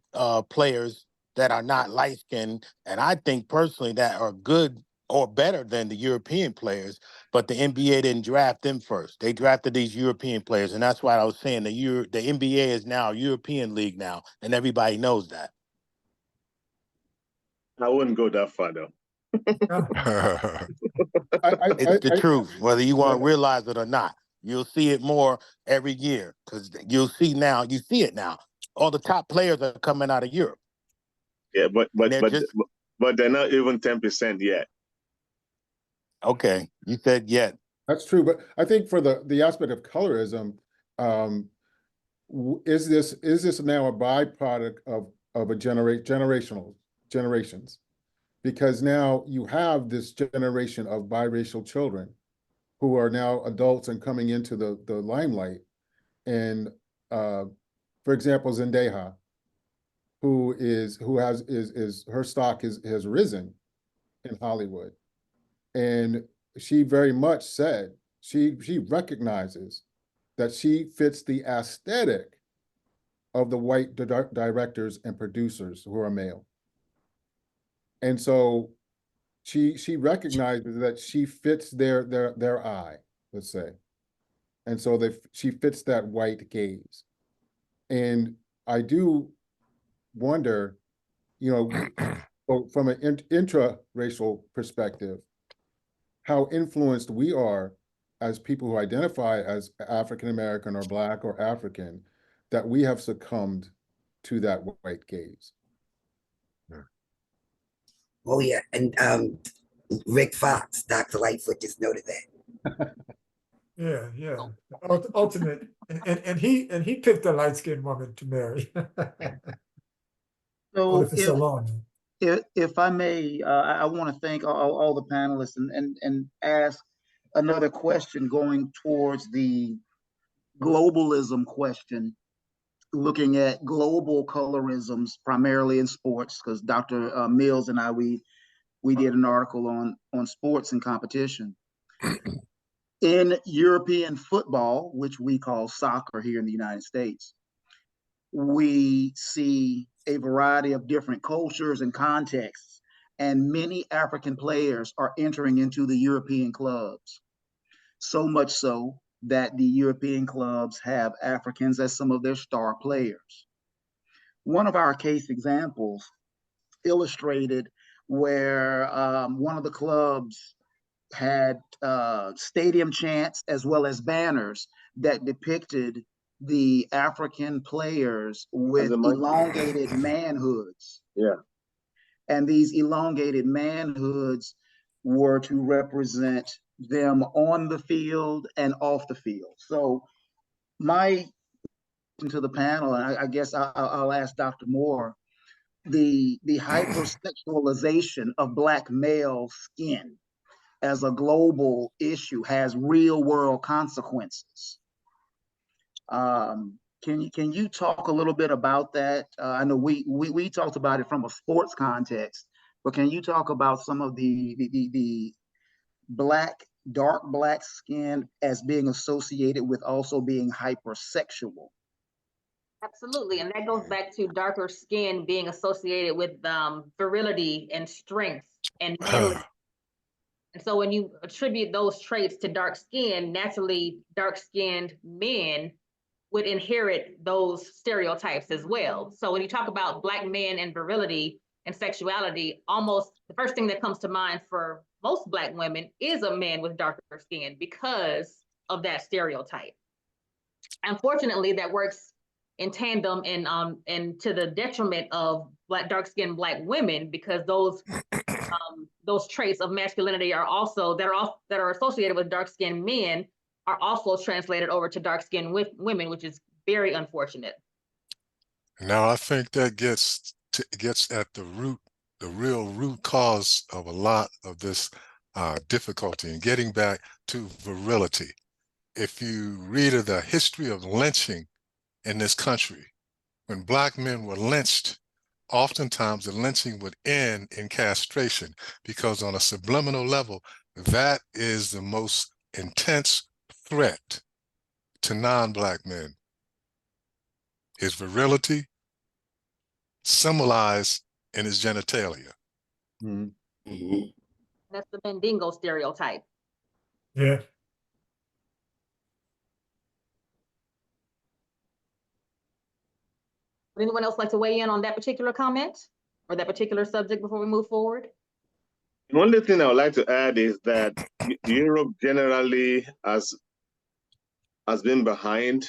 S11: players that are not light skinned, and I think personally that are good or better than the European players, but the NBA didn't draft them first. They drafted these European players, and that's why I was saying the NBA is now a European league now, and everybody knows that.
S5: I wouldn't go that far though.
S11: It's the truth, whether you want to realize it or not. You'll see it more every year, because you see it now. All the top players are coming out of Europe.
S5: Yeah, but they're not even 10% yet.
S11: Okay, you said yet.
S2: That's true, but I think for the aspect of colorism, is this now a byproduct of a generations? Because now you have this generation of biracial children who are now adults and coming into the limelight. And for example, Zendaya, who has her stock has risen in Hollywood. And she very much said she recognizes that she fits the aesthetic of the white directors and producers who are male. And so she recognizes that she fits their eye, let's say. And so she fits that white gaze. And I do wonder, from an intra-racial perspective, how influenced we are as people who identify as African-American or Black or African, that we have succumbed to that white gaze.
S1: Oh yeah, and Rick Fox, Dr. Lightfoot just noted that.
S6: Yeah. Ultimate, and he picked a light-skinned woman to marry.
S10: So
S6: for so long.
S10: If I may, I want to thank all the panelists and ask another question going towards the globalism question, looking at global colorisms primarily in sports, because Dr. Mills and I, we did an article on sports and competition. In European football, which we call soccer here in the United States, we see a variety of different cultures and contexts, and many African players are entering into the European clubs. So much so that the European clubs have Africans as some of their star players. One of our case examples illustrated where one of the clubs had stadium chants as well as banners that depicted the African players with elongated manhoods.
S5: Yeah.
S10: And these elongated manhoods were to represent them on the field and off the field. So my to the panel, and I guess I'll ask Dr. Moore, the hypersexualization of Black male skin as a global issue has real world consequences. Can you talk a little bit about that? I know we talked about it from a sports context, but can you talk about some of the dark black skin as being associated with also being hypersexual?
S3: Absolutely, and that goes back to darker skin being associated with virility and strength and manliness. And so when you attribute those traits to dark skin, naturally dark-skinned men would inherit those stereotypes as well. So when you talk about Black men and virility and sexuality, almost the first thing that comes to mind for most Black women is a man with darker skin because of that stereotype. Unfortunately, that works in tandem and to the detriment of dark-skinned Black women, because those traits of masculinity are also that are associated with dark-skinned men are also translated over to dark-skinned women, which is very unfortunate.
S4: Now, I think that gets at the real root cause of a lot of this difficulty in getting back to virility. If you read of the history of lynching in this country, when Black men were lynched, oftentimes the lynching would end in castration, because on a subliminal level, that is the most intense threat to non-Black men. His virility symbolized in his genitalia.
S2: Mm-hmm.
S3: That's the Mandingo stereotype.
S6: Yeah.
S3: Would anyone else like to weigh in on that particular comment or that particular subject before we move forward?
S5: The only thing I would like to add is that Europe generally has been behind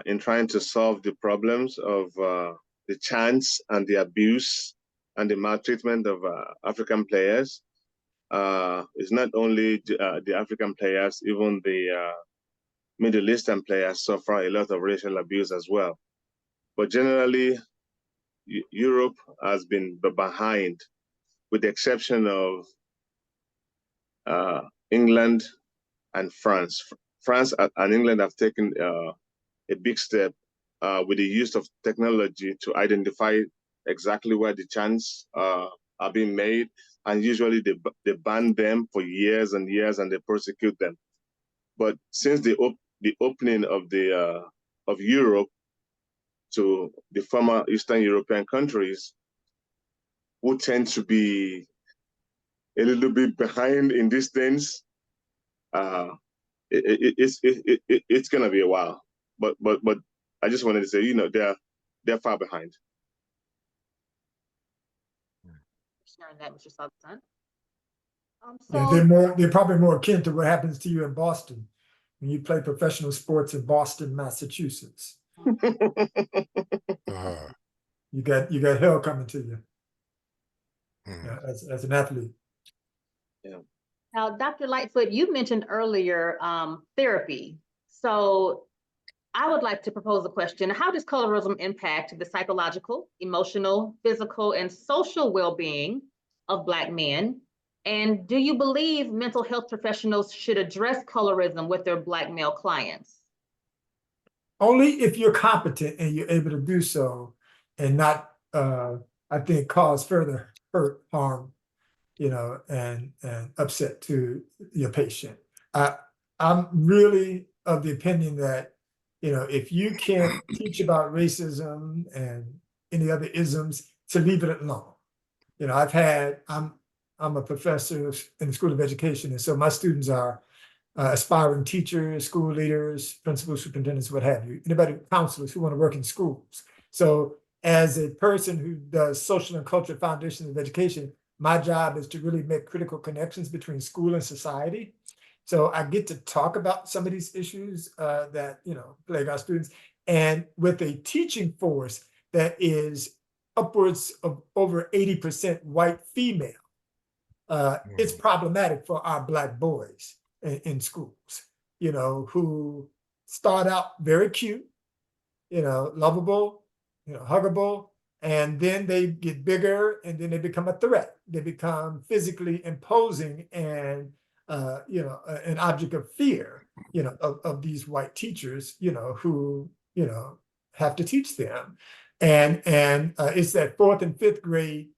S5: in trying to solve the problems of the chance and the abuse and the maltreatment of African players. It's not only the African players, even the Middle Eastern players suffer a lot of racial abuse as well. But generally, Europe has been behind, with the exception of England and France. France and England have taken a big step with the use of technology to identify exactly where the chants are being made, and usually they ban them for years and years and they prosecute them. But since the opening of Europe to the former Eastern European countries, who tend to be a little bit behind in these things, it's gonna be a while. But I just wanted to say, they're far behind.
S3: Sharing that, Mr. Sutherland.
S6: Yeah, they're probably more akin to what happens to you in Boston when you play professional sports in Boston, Massachusetts. You got hell coming to you as an athlete.
S5: Yeah.
S3: Now, Dr. Lightfoot, you mentioned earlier therapy. So I would like to propose a question. How does colorism impact the psychological, emotional, physical, and social well-being of Black men? And do you believe mental health professionals should address colorism with their Black male clients?
S6: Only if you're competent and you're able to do so and not, I think, cause further hurt, harm, and upset to your patient. I'm really of the opinion that, if you can't teach about racism and any other isms, to leave it alone. I'm a professor in the School of Education, and so my students are aspiring teachers, school leaders, principals, superintendents, what have you, anybody, counselors who want to work in schools. So as a person who does social and cultural foundations of education, my job is to really make critical connections between school and society. So I get to talk about some of these issues that, plague our students, and with a teaching force that is upwards of over 80% white female, it's problematic for our Black boys in schools, who start out very cute, lovable, huggable, and then they get bigger and then they become a threat. They become physically imposing and, an object of fear, of these white teachers, who have to teach them. And it's that 4th and 5th grade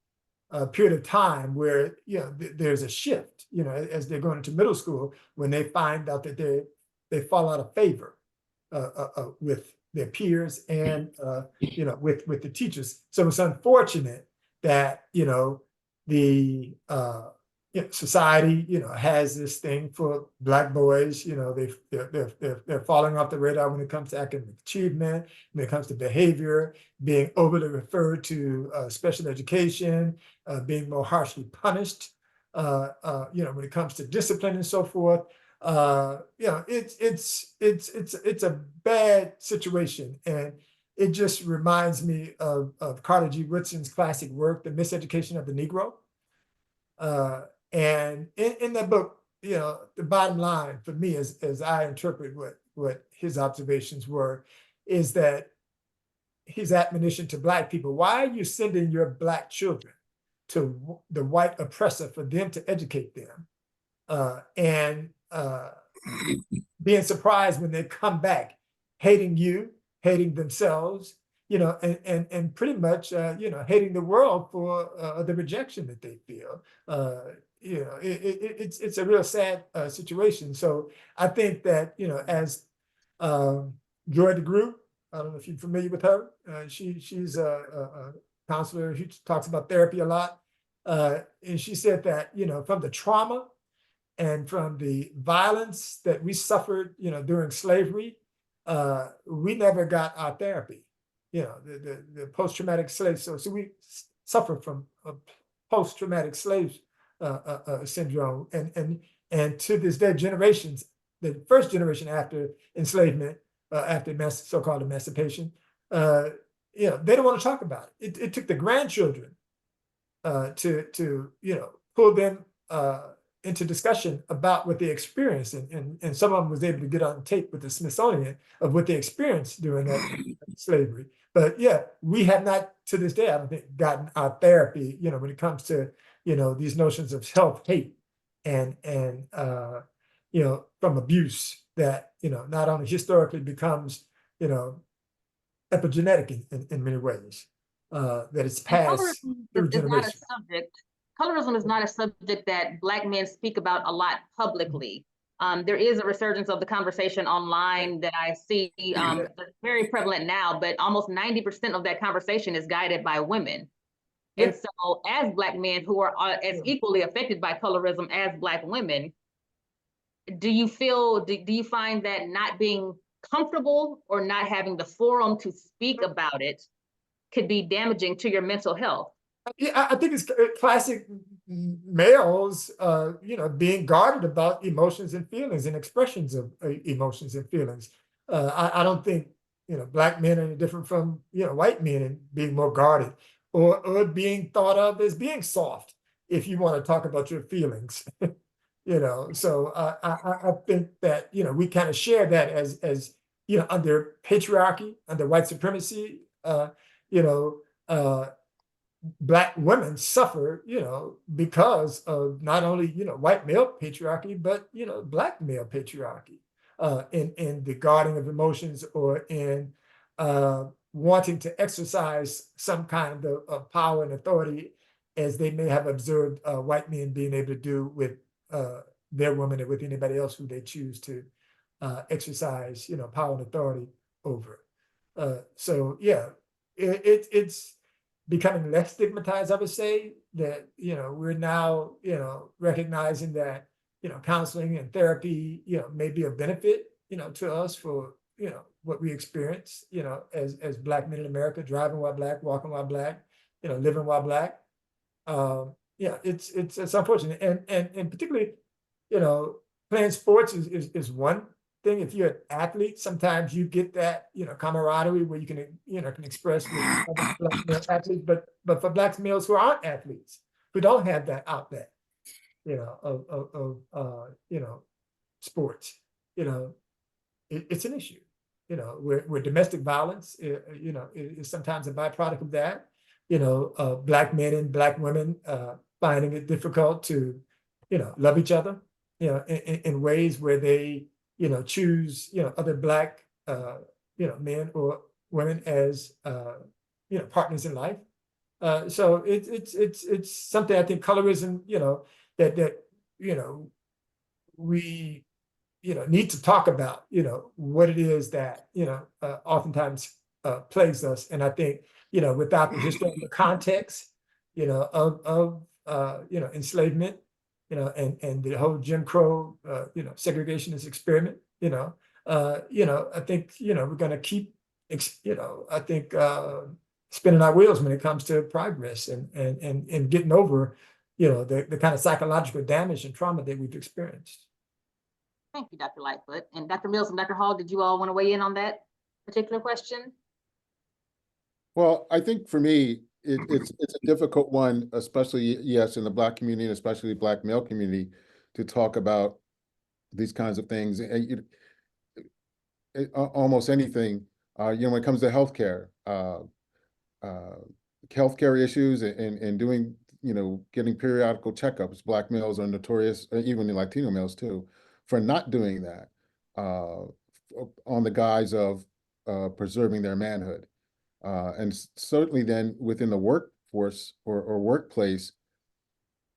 S6: period of time where there's a shift, as they're going into middle school, when they find out that they fall out of favor with their peers and with the teachers. So it's unfortunate that the society has this thing for Black boys. They're falling off the radar when it comes to academic achievement, when it comes to behavior, being overly referred to special education, being more harshly punished. When it comes to discipline and so forth. It's a bad situation, and it just reminds me of Carter G. Woodson's classic work, The Miseducation of the Negro. And in that book, the bottom line for me, as I interpret what his observations were, is that his admonition to Black people: why are you sending your Black children to the white oppressor for them to educate them? And being surprised when they come back hating you, hating themselves, and pretty much, hating the world for the rejection that they feel. It's a real sad situation. So I think that, as Joy DeGroot, I don't know if you're familiar with her. She's a counselor. She talks about therapy a lot. And she said that, from the trauma and from the violence that we suffered, during slavery, we never got our therapy. The post-traumatic slave. So we suffer from post-traumatic slave syndrome, and to this day, generations, the first generation after enslavement, after so-called emancipation, they don't want to talk about it. It took the grandchildren to pull them into discussion about what they experienced, and some of them was able to get on tape with the Smithsonian of what they experienced during that slavery. But yeah, we have not, to this day, I don't think, gotten our therapy, when it comes to these notions of self-hate and from abuse that not only historically becomes epigenetic in many ways, that it's passed through generations.
S3: Colorism is not a subject that Black men speak about a lot publicly. There is a resurgence of the conversation online that I see that's very prevalent now, but almost 90% of that conversation is guided by women. And so as Black men who are as equally affected by colorism as Black women, do you find that not being comfortable or not having the forum to speak about it could be damaging to your mental health?
S6: Yeah, I think it's classic males, being guarded about emotions and feelings and expressions of emotions and feelings. I don't think, Black men are any different from, white men in being more guarded or being thought of as being soft if you want to talk about your feelings. So I think that, we kind of share that as under patriarchy, under white supremacy, Black women suffer, because of not only, white male patriarchy, but, Black male patriarchy, in the guarding of emotions or in wanting to exercise some kind of power and authority, as they may have observed white men being able to do with their women or with anybody else who they choose to exercise, power and authority over. So yeah, it's becoming less stigmatized, I would say, that, we're now, recognizing that, counseling and therapy, may be a benefit, to us for, what we experience, as Black men in America, driving while Black, walking while Black, living while Black. It's unfortunate. And particularly, playing sports is one thing. If you're an athlete, sometimes you get that, camaraderie where you can, can express with other Black male athletes, but for Black males who aren't athletes, who don't have that outlet, of sports, it's an issue, where domestic violence, is sometimes a byproduct of that, Black men and Black women finding it difficult to, love each other, in ways where they, choose, other Black men or women as, partners in life. So it's something I think colorism, that we, need to talk about, what it is that, oftentimes plagues us. And I think, without the historical context, of enslavement, and the whole Jim Crow, segregationist experiment, I think, we're gonna keep, I think, spinning our wheels when it comes to progress and getting over, the kind of psychological damage and trauma that we've experienced.
S3: Thank you, Dr. Lightfoot. And Dr. Mills and Dr. Hall, did you all want to weigh in on that particular question?
S2: Well, I think for me, it's a difficult one, especially, yes, in the Black community, and especially the Black male community, to talk about these kinds of things. And almost anything, when it comes to healthcare, healthcare issues and doing, getting periodical checkups. Black males are notorious, even the Latino males too, for not doing that on the guise of preserving their manhood. And certainly then within the workforce or workplace,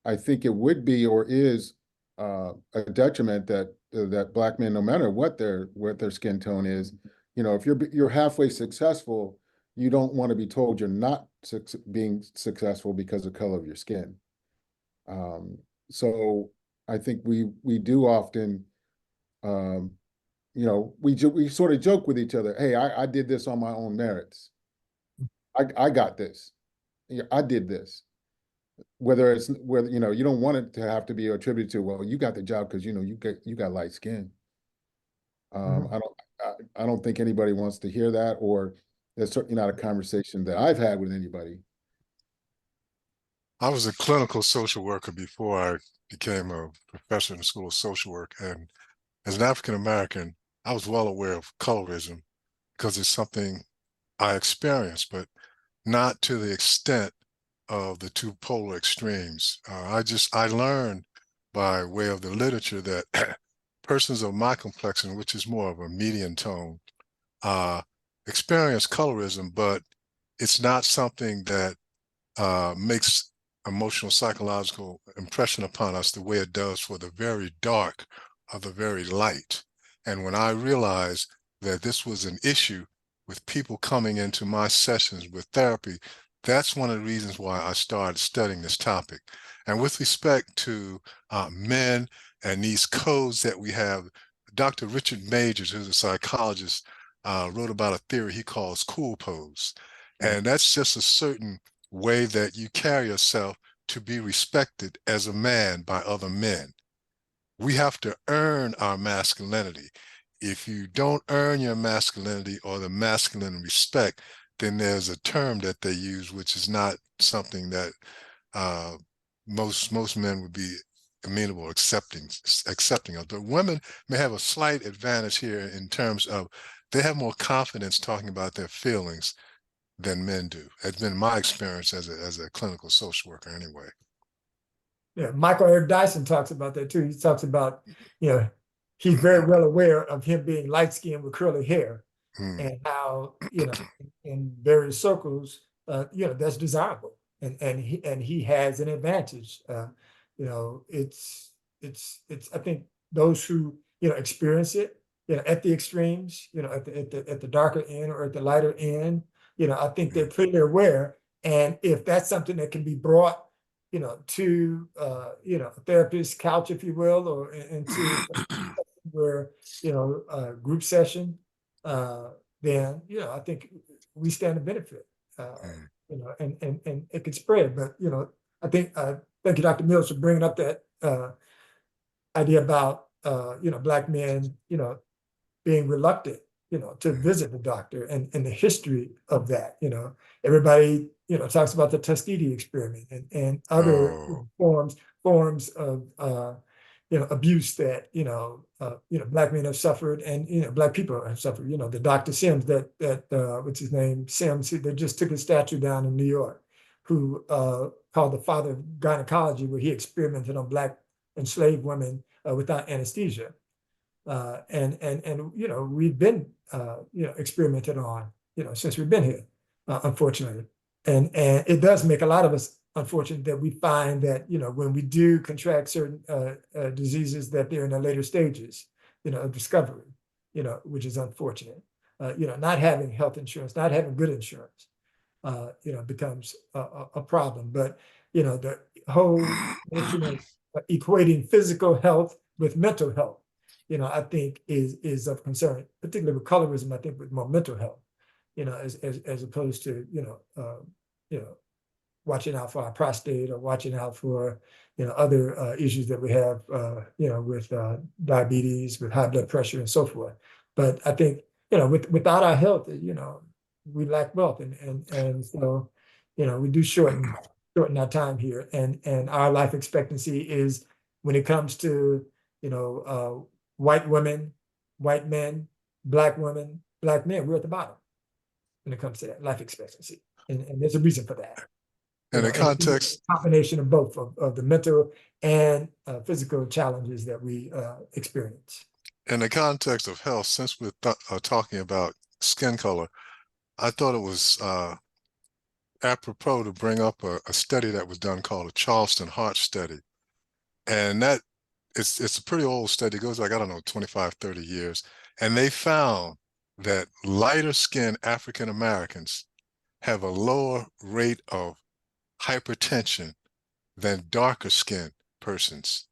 S2: I think it would be or is a detriment that Black men, no matter what their skin tone is, if you're halfway successful, you don't want to be told you're not being successful because of color of your skin. So I think we do often, we sort of joke with each other. Hey, I did this on my own merits. I got this. I did this. Whether you don't want it to have to be attributed to, well, you got the job because you got light skin. I don't think anybody wants to hear that, or it's certainly not a conversation that I've had with anybody.
S4: I was a clinical social worker before I became a professor in the School of Social Work. And as an African American, I was well aware of colorism because it's something I experienced, but not to the extent of the two polar extremes. I learned by way of the literature that persons of my complexion, which is more of a median tone, experience colorism, but it's not something that makes emotional psychological impression upon us the way it does for the very dark or the very light. And when I realized that this was an issue with people coming into my sessions with therapy, that's one of the reasons why I started studying this topic. And with respect to men and these codes that we have, Dr. Richard Majors, who's a psychologist, wrote about a theory he calls cool pose. And that's just a certain way that you carry yourself to be respected as a man by other men. We have to earn our masculinity. If you don't earn your masculinity or the masculine respect, then there's a term that they use, which is not something that most men would be amenable accepting of. But women may have a slight advantage here in terms of they have more confidence talking about their feelings than men do. It's been my experience as a clinical social worker anyway.
S6: Yeah, Michael Eric Dyson talks about that too. He talks about, he's very well aware of him being light-skinned with curly hair, and how, in various circles, that's desirable, and he has an advantage. It's I think those who experience it, at the extremes, at the darker end or at the lighter end, I think they're pretty aware. And if that's something that can be brought, to a therapist's couch, if you will, or into where group session, then I think we stand to benefit. And it could spread. But I think thank you, Dr. Mills, for bringing up that idea about Black men being reluctant to visit the doctor, and the history of that. Everybody talks about the Tuskegee experiment and other forms of abuse that Black men have suffered, and Black people have suffered. The Dr. Sims that what's his name, Sims, that just took a statue down in New York, who called the father of gynecology, where he experimented on Black enslaved women without anesthesia. And you know, we've been you know, experimented on, you know, since we've been here, unfortunately. And it does make a lot of us unfortunate that we find that, you know, when we do contract certain diseases, that they're in the later stages, you know, of discovery, you know, which is unfortunate. You know, not having health insurance, not having good insurance, you know, becomes a problem. But, you know, the whole notion of equating physical health with mental health, you know, I think is of concern, particularly with colorism. I think with more mental health, you know, as opposed to, you know, watching out for our prostate or watching out for, you know, other issues that we have, you know, with diabetes, with high blood pressure and so forth. But I think, you know, without our health, you know, we lack wealth, and so, you know, we do shorten our time here, and our life expectancy is, when it comes to, you know, white women, white men, black women, black men, we're at the bottom when it comes to that life expectancy, and there's a reason for that.
S4: In the context,
S6: Combination of both of the mental and physical challenges that we experience.
S4: in the context of health, since we're talking about skin color, I thought it was apropos to bring up a study that was done called a Charleston Heart Study. And that it's a pretty old study. It goes like, I don't know, 25, 30 years. And they found that lighter skinned African Americans have a lower rate of hypertension than darker skinned persons.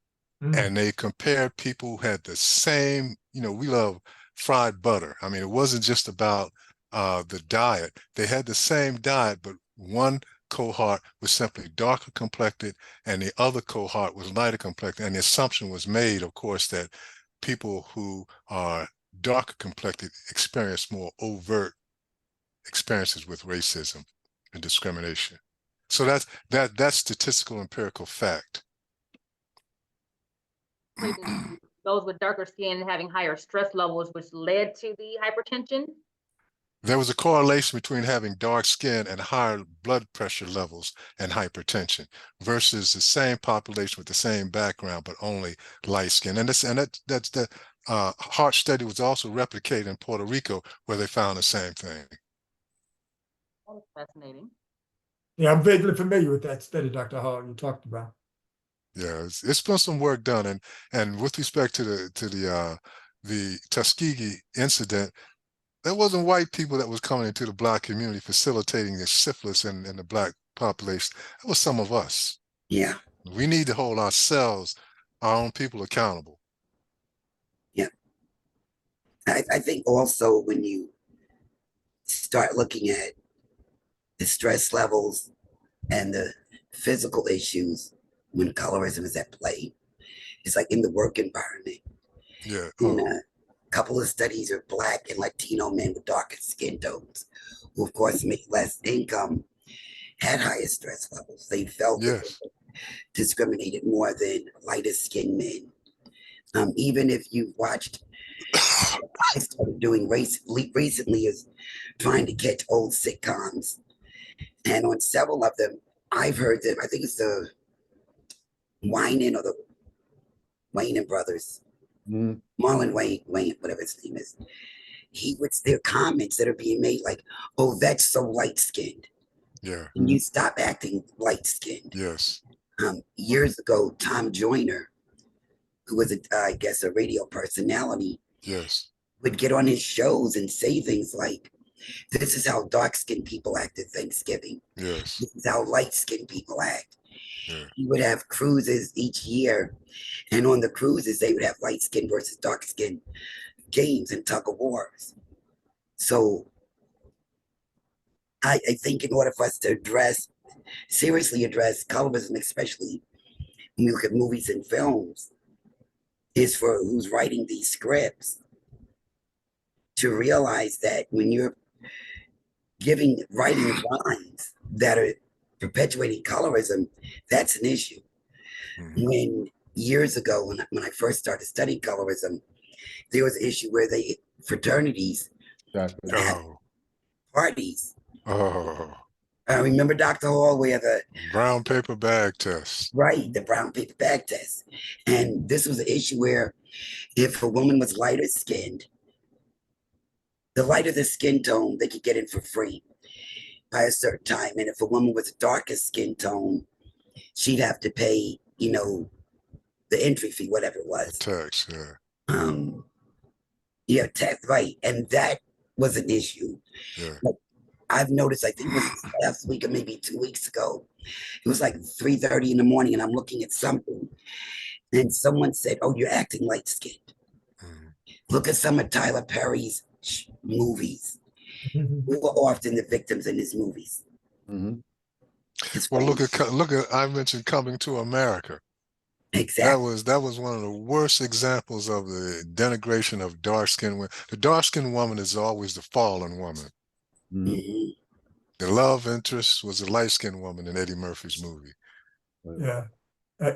S4: And they compared people who had the same, you know, we love fried butter. I mean, it wasn't just about the diet. They had the same diet, but one cohort was simply darker complected and the other cohort was lighter complected. And the assumption was made, of course, that people who are darker complected experience more overt experiences with racism and discrimination. So that's statistical empirical fact.
S3: Those with darker skin having higher stress levels, which led to the hypertension?
S4: There was a correlation between having dark skin and higher blood pressure levels and hypertension versus the same population with the same background, but only light skin. And that's the heart study was also replicated in Puerto Rico, where they found the same thing.
S3: That is fascinating.
S6: Yeah, I'm vaguely familiar with that study, Dr. Hall, you talked about.
S4: Yeah, it's been some work done, and with respect to the Tuskegee incident, there wasn't white people that was coming into the Black community facilitating the syphilis in the Black population. That was some of us.
S1: Yeah.
S4: We need to hold ourselves, our own people, accountable.
S1: Yeah. I think also when you start looking at the stress levels and the physical issues when colorism is at play, it's like in the work environment.
S4: Yeah.
S1: In a couple of studies of Black and Latino men with darker skin tones, who of course make less income, had higher stress levels. They felt that they were discriminated more than lighter skinned men. Even if you've watched, I started doing recently is trying to catch old sitcoms, and on several of them, I've heard them. I think it's the Wayne or the Wayne and Brothers, Marlon Wayne, whatever his name is. There are comments that are being made like, "Oh, that's so light skinned."
S4: Yeah.
S1: And you stop acting light skinned.
S4: Yes.
S1: Years ago, Tom Joyner, who was I guess a radio personality,
S4: yes,
S1: would get on his shows and say things like, "This is how dark skinned people act at Thanksgiving.
S4: Yes.
S1: This is how light skinned people act."
S4: Yeah.
S1: He would have cruises each year, and on the cruises, they would have light skin versus dark skin games and tug of wars. So I think in order for us to seriously address colorism, especially when you look at movies and films, is for who's writing these scripts to realize that when you're writing lines that are perpetuating colorism, that's an issue. When years ago, when I first started studying colorism, there was an issue where fraternities had parties I remember Dr. Hall where
S4: Brown paper bag test.
S1: right, the brown paper bag test. And this was an issue where if a woman was lighter skinned, the lighter the skin tone, they could get in for free by a certain time. And if a woman was a darker skin tone, she'd have to pay, the entry fee, whatever it was.
S4: Tax, yeah.
S1: Yeah, tax, right. And that was an issue.
S4: Yeah.
S1: Like, I've noticed, I think it was last week or maybe 2 weeks ago, it was like 3:30 in the morning and I'm looking at something and someone said, "Oh, you're acting light skinned. Look at some of Tyler Perry's movies. Who are often the victims in his movies."
S4: Well, look at I mentioned Coming to America.
S1: Exactly.
S4: That was one of the worst examples of the denigration of dark-skinned women. The dark-skinned woman is always the fallen woman. The love interest was a light-skinned woman in Eddie Murphy's movie.
S6: Yeah.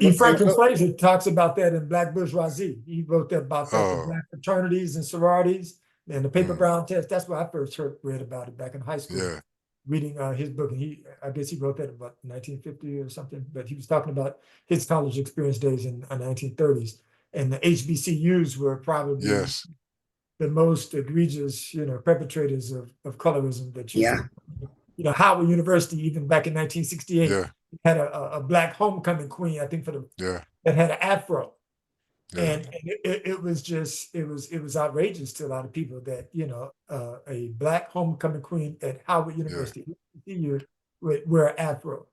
S6: E. Franklin Frazier talks about that in Black Bourgeoisie. He wrote that about that, the black fraternities and sororities and the paper brown test. That's where I first read about it back in high school.
S4: Yeah.
S6: Reading his book, and I guess he wrote that about 1950 or something, but he was talking about his college experience days in the 1930s. And the HBCUs were probably the most egregious, perpetrators of colorism that you see. Howard University, even back in 1968, had a black homecoming queen, I think, that had an afro. And it was outrageous to a lot of people that a black homecoming queen at Howard University would wear afro.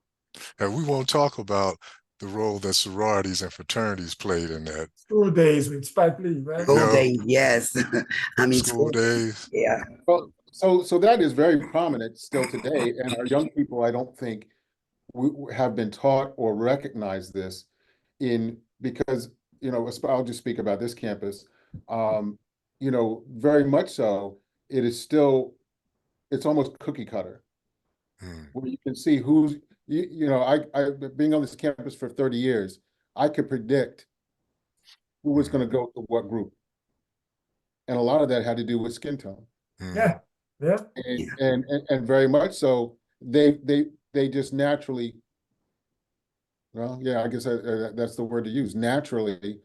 S4: And we won't talk about the role that sororities and fraternities played in that.
S6: School days with Spike Lee, right?
S1: School days, yes. I mean,
S4: school days.
S1: Yeah.
S2: Well, so that is very prominent still today, and our young people, I don't think, have been taught or recognize this because. I'll just speak about this campus. Very much so, it is still, it's almost cookie cutter, where you can see who's, I being on this campus for 30 years, I could predict who was going to go to what group. And a lot of that had to do with skin tone.
S6: Yeah.
S2: And very much so, they just naturally, well, yeah, I guess that's the word to use. Naturally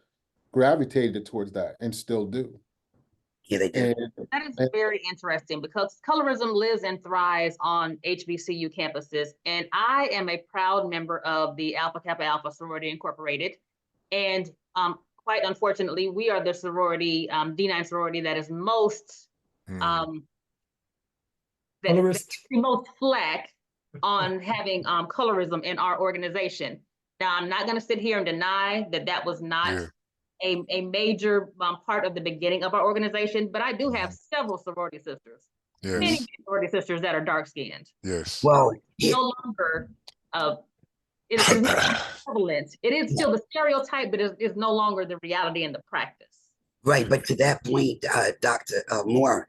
S2: gravitated towards that and still do.
S1: Yeah, they do.
S3: That is very interesting because colorism lives and thrives on HBCU campuses. And I am a proud member of the Alpha Kappa Alpha Sorority Incorporated. And quite unfortunately, we are the sorority, D9 sorority that is most, most flack on having colorism in our organization. Now, I'm not going to sit here and deny that was not a major part of the beginning of our organization, but I do have several sorority sisters, many sorority sisters that are dark-skinned.
S4: Yes.
S1: Well,
S3: no longer, it is not prevalent. It is still the stereotype, but it is no longer the reality and the practice.
S1: Right, but to that point, Dr. Moore,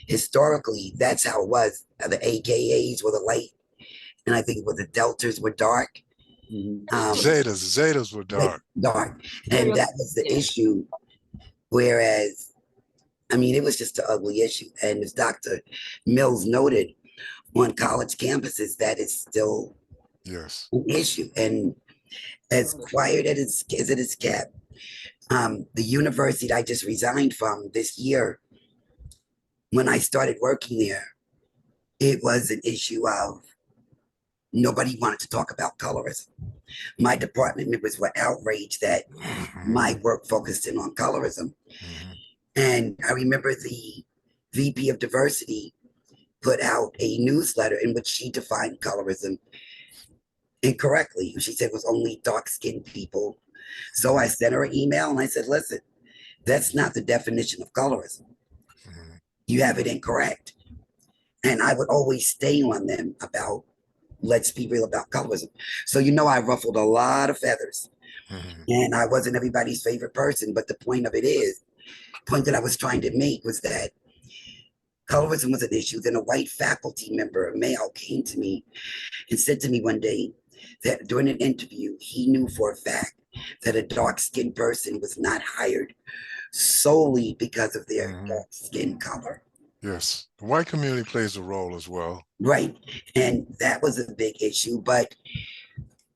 S1: historically, that's how it was. The AKAs were the light, and I think it was the deltas were dark.
S4: Zetas were dark.
S1: And that was the issue. Whereas, I mean, it was just an ugly issue. And as Dr. Mills noted, on college campuses, that is still an issue. And as quiet as it is kept, the university I just resigned from this year, when I started working there, it was an issue of nobody wanted to talk about colorism. My department members were outraged that my work focused in on colorism. And I remember the VP of diversity put out a newsletter in which she defined colorism incorrectly. She said it was only dark-skinned people. So I sent her an email and I said, listen, that's not the definition of colorism. You have it incorrect. And I would always stay on them about, let's be real about colorism. So, I ruffled a lot of feathers and I wasn't everybody's favorite person. But the point that I was trying to make was that colorism was an issue. Then a white faculty member, a male, came to me and said to me one day that during an interview, he knew for a fact that a dark-skinned person was not hired solely because of their dark skin color.
S4: Yes, the white community plays a role as well.
S1: Right. And that was a big issue. But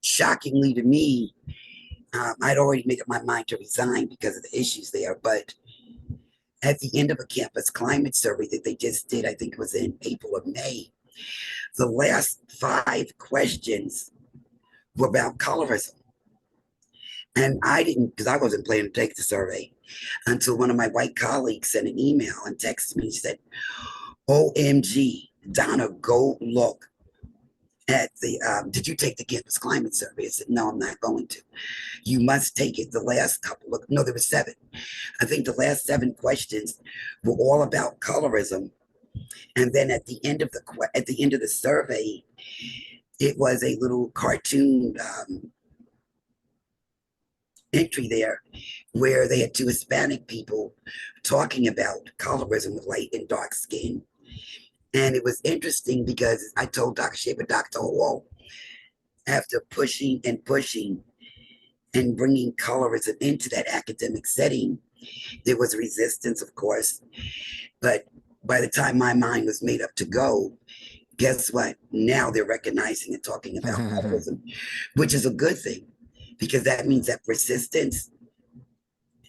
S1: shockingly to me, I'd already made up my mind to resign because of the issues there. But at the end of a campus climate survey that they just did, I think it was in April or May, the last 5 questions were about colorism. And I didn't, because I wasn't planning to take the survey until one of my white colleagues sent an email and texted me and said, OMG, Donna, go look at the, did you take the campus climate survey? I said, no, I'm not going to. You must take it. The last couple of, no, there were 7. I think the last 7 questions were all about colorism. And then at the end of the survey, it was a little cartoon entry there where they had 2 Hispanic people talking about colorism with light and dark skin. And it was interesting because I told Dr. Shaver, Dr. Hall, after pushing and pushing and bringing colorism into that academic setting, there was resistance, of course. But by the time my mind was made up to go, guess what? Now they're recognizing and talking about colorism, which is a good thing, because that means that persistence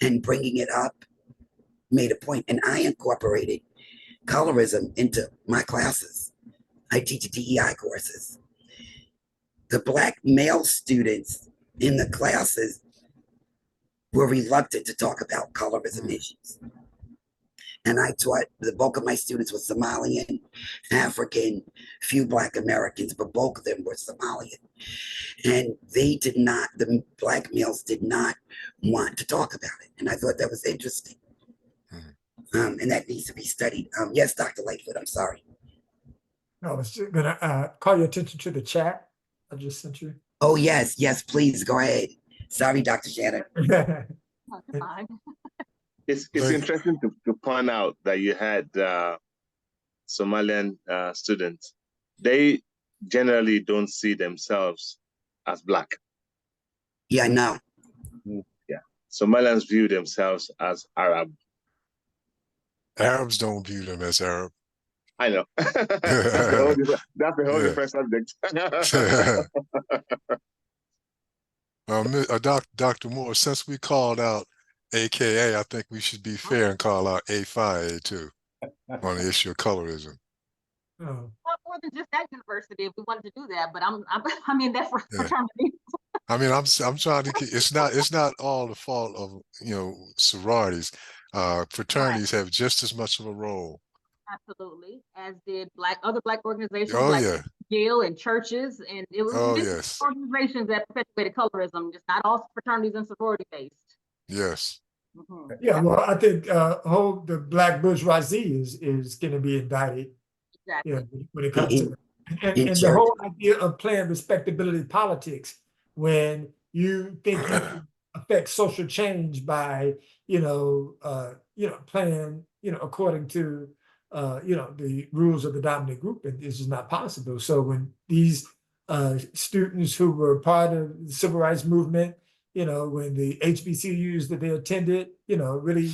S1: and bringing it up made a point. And I incorporated colorism into my classes. I teach DEI courses. The Black male students in the classes were reluctant to talk about colorism issues. And I taught, the bulk of my students were Somalian, African, few Black Americans, but bulk of them were Somalian. And they did not, the Black males did not want to talk about it. And I thought that was interesting. And that needs to be studied. Yes, Dr. Lightfoot, I'm sorry.
S6: I was just gonna call your attention to the chat I just sent you.
S1: Oh, yes, yes, please go ahead. Sorry, Dr. Shannan.
S5: It's interesting to point out that you had Somalian students. They generally don't see themselves as Black.
S1: Yeah, I know.
S5: Yeah, Somalians view themselves as Arab.
S4: Arabs don't view them as Arab.
S5: I know. That's a whole different subject.
S4: Dr. Moore, since we called out AKA, I think we should be fair and call out AFI too on the issue of colorism.
S3: Well, more than just that university, if we wanted to do that, but I mean that's for fraternity.
S4: I mean, I'm trying to. It's not all the fault of sororities. Fraternities have just as much of a role.
S3: Absolutely, as did other Black organizations.
S4: Oh
S3: like
S4: yeah.
S3: Yale and churches, and it was organizations that perpetuated colorism, just not all fraternities and sorority based.
S4: Yes.
S6: Yeah, well, I think the Black bourgeoisie is going to be indicted. Exactly. Yeah, when it comes to and the whole idea of playing respectability politics when you think you can affect social change by playing according to the rules of the dominant group, and it's just not possible. So when these students who were part of the civil rights movement, when the HBCUs that they attended, really,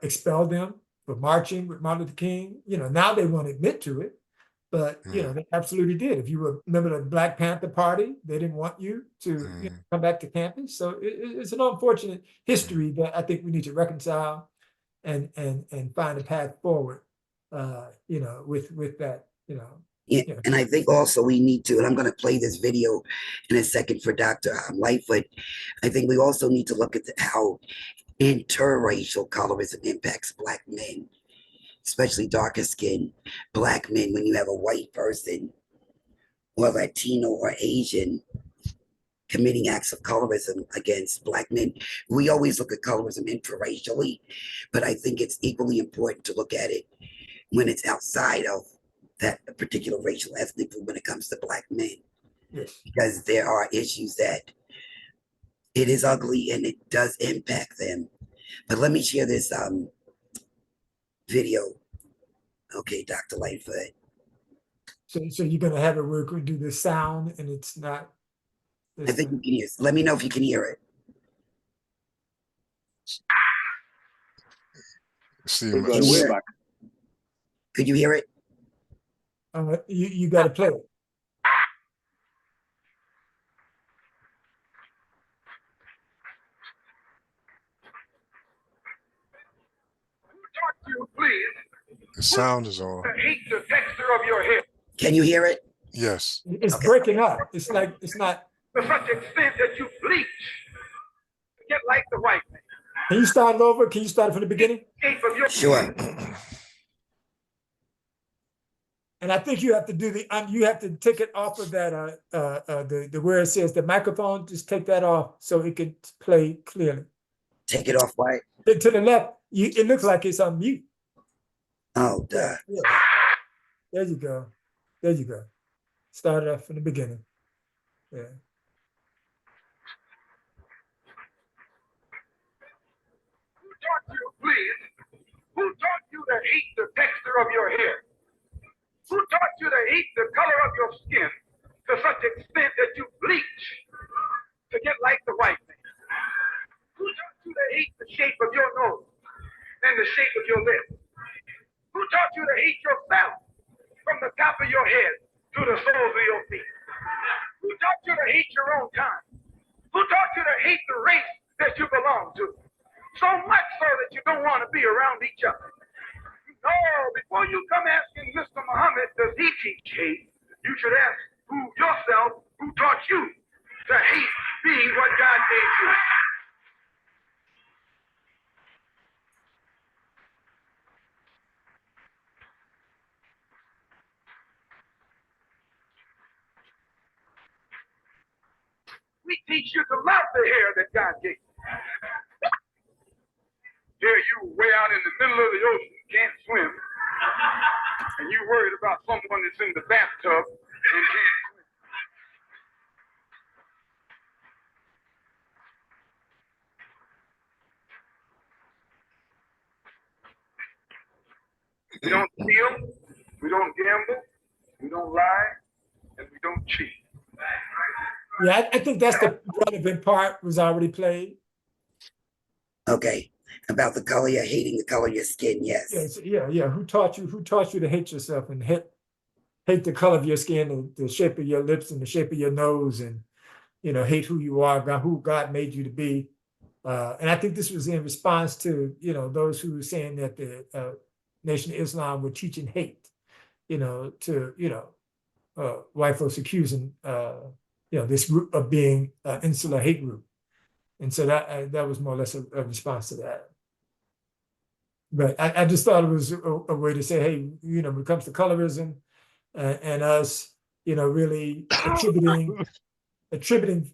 S6: expelled them for marching with Martin Luther King, now they won't admit to it, but they absolutely did. If you were a member of the Black Panther Party, they didn't want you to come back to campus. So it's an unfortunate history that I think we need to reconcile and find a path forward, with that,
S1: Yeah, and I think also we need to, and I'm going to play this video in a second for Dr. Lightfoot. I think we also need to look at how interracial colorism impacts Black men, especially darker skinned Black men. When you have a white person or Latino or Asian committing acts of colorism against Black men, we always look at colorism interracially, but I think it's equally important to look at it when it's outside of that particular racial ethnic group when it comes to Black men.
S6: Yes.
S1: Because there are issues that it is ugly and it does impact them. But let me share this video. Okay, Dr. Lightfoot.
S6: So you're gonna have it where we do the sound and it's not.
S1: I think you can hear it. Let me know if you can hear it.
S4: See,
S5: We're going way back.
S1: Could you hear it?
S6: You got to play it.
S8: You, please.
S4: The sound is on.
S8: Hate the texture of your hair
S1: Can you hear it?
S4: Yes.
S6: It's
S1: Okay.
S6: breaking up. It's like it's not.
S8: to such extent that you bleach to get like the white man.
S6: Can you start it over? Can you start it from the beginning?
S8: Shape of your
S1: Sure.
S6: And I think you have to do you have to take it off of that the where it says the microphone. Just take that off so it can play clearly.
S1: Take it off, right?
S6: To the left, it looks like it's on mute.
S1: Oh, duh.
S6: Yeah. There you go. There you go. Start it off from the beginning. Yeah.
S8: Who taught you, please? Who taught you to hate the texture of your hair? Who taught you to hate the color of your skin to such extent that you bleach to get like the white man? Who taught you to hate the shape of your nose and the shape of your lips? Who taught you to hate yourself from the top of your head to the soles of your feet? Who taught you to hate your own kind? Who taught you to hate the race that you belong to? So much so that you don't want to be around each other. No, before you come asking Mr. Muhammad, does he teach hate? You should ask yourself who taught you to hate being what God made you. We teach you to love the hair that God gave you. Here you way out in the middle of the ocean, can't swim, and you worried about someone that's in the bathtub and can't swim. We don't steal, we don't gamble, we don't lie, and we don't cheat.
S6: Yeah, I think that's the relevant part was already played.
S1: Okay. About the color, you're hating the color of your skin, yes.
S6: Yes, yeah. Who taught you to hate yourself and hate the color of your skin and the shape of your lips and the shape of your nose and hate who you are, who God made you to be. And I think this was in response to those who were saying that the Nation of Islam were teaching hate, to white folks accusing this group of being insular hate group. And so that was more or less a response to that. But I just thought it was a way to say, hey, when it comes to colorism and us, really attributing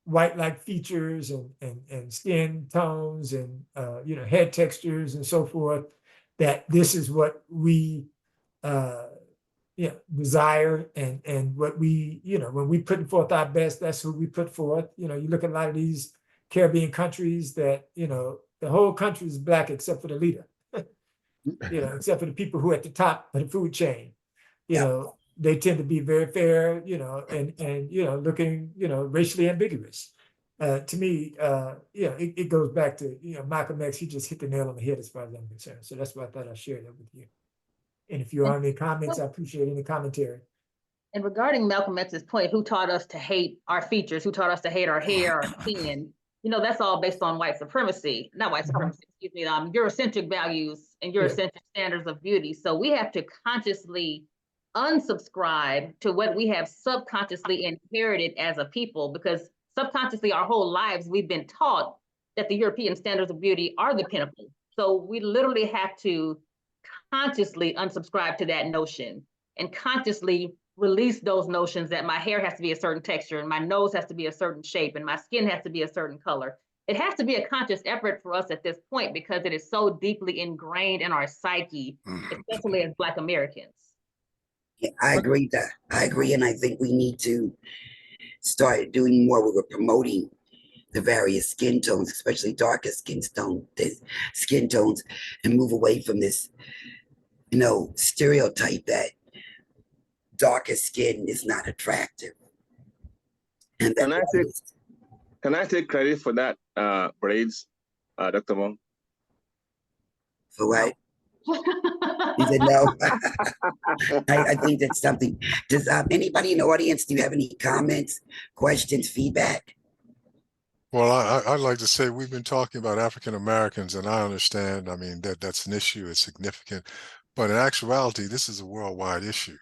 S6: white-like features and skin tones and head textures and so forth, that this is what we desire and what we when we putting forth our best, that's who we put forth. You look at a lot of these Caribbean countries that the whole country is Black except for the leader, except for the people who are at the top of the food chain. They tend to be very fair, and looking racially ambiguous. To me, it goes back to Malcolm X. He just hit the nail on the head as far as I'm concerned. So that's why I thought I'd share that with you. And if you have any comments, I appreciate any commentary.
S3: And regarding Malcolm X's point, who taught us to hate our features, who taught us to hate our hair, our skin, that's all based on white supremacy, not white supremacy, excuse me, Eurocentric values and Eurocentric standards of beauty. So we have to consciously unsubscribe to what we have subconsciously inherited as a people, because subconsciously our whole lives we've been taught that the European standards of beauty are the pinnacle. So we literally have to consciously unsubscribe to that notion and consciously release those notions that my hair has to be a certain texture and my nose has to be a certain shape and my skin has to be a certain color. It has to be a conscious effort for us at this point because it is so deeply ingrained in our psyche, especially as Black Americans.
S1: Yeah, I agree that. I agree, and I think we need to start doing more with promoting the various skin tones, especially darker skin tones, and move away from this, stereotype that darker skin is not attractive. And
S5: Can I take credit for that, braids, Dr. Monk?
S1: For what? He said, no. I think that's something. Does anybody in the audience, do you have any comments, questions, feedback?
S4: Well, I'd like to say we've been talking about African Americans, and I understand, I mean, that's an issue, it's significant. But in actuality, this is a worldwide issue.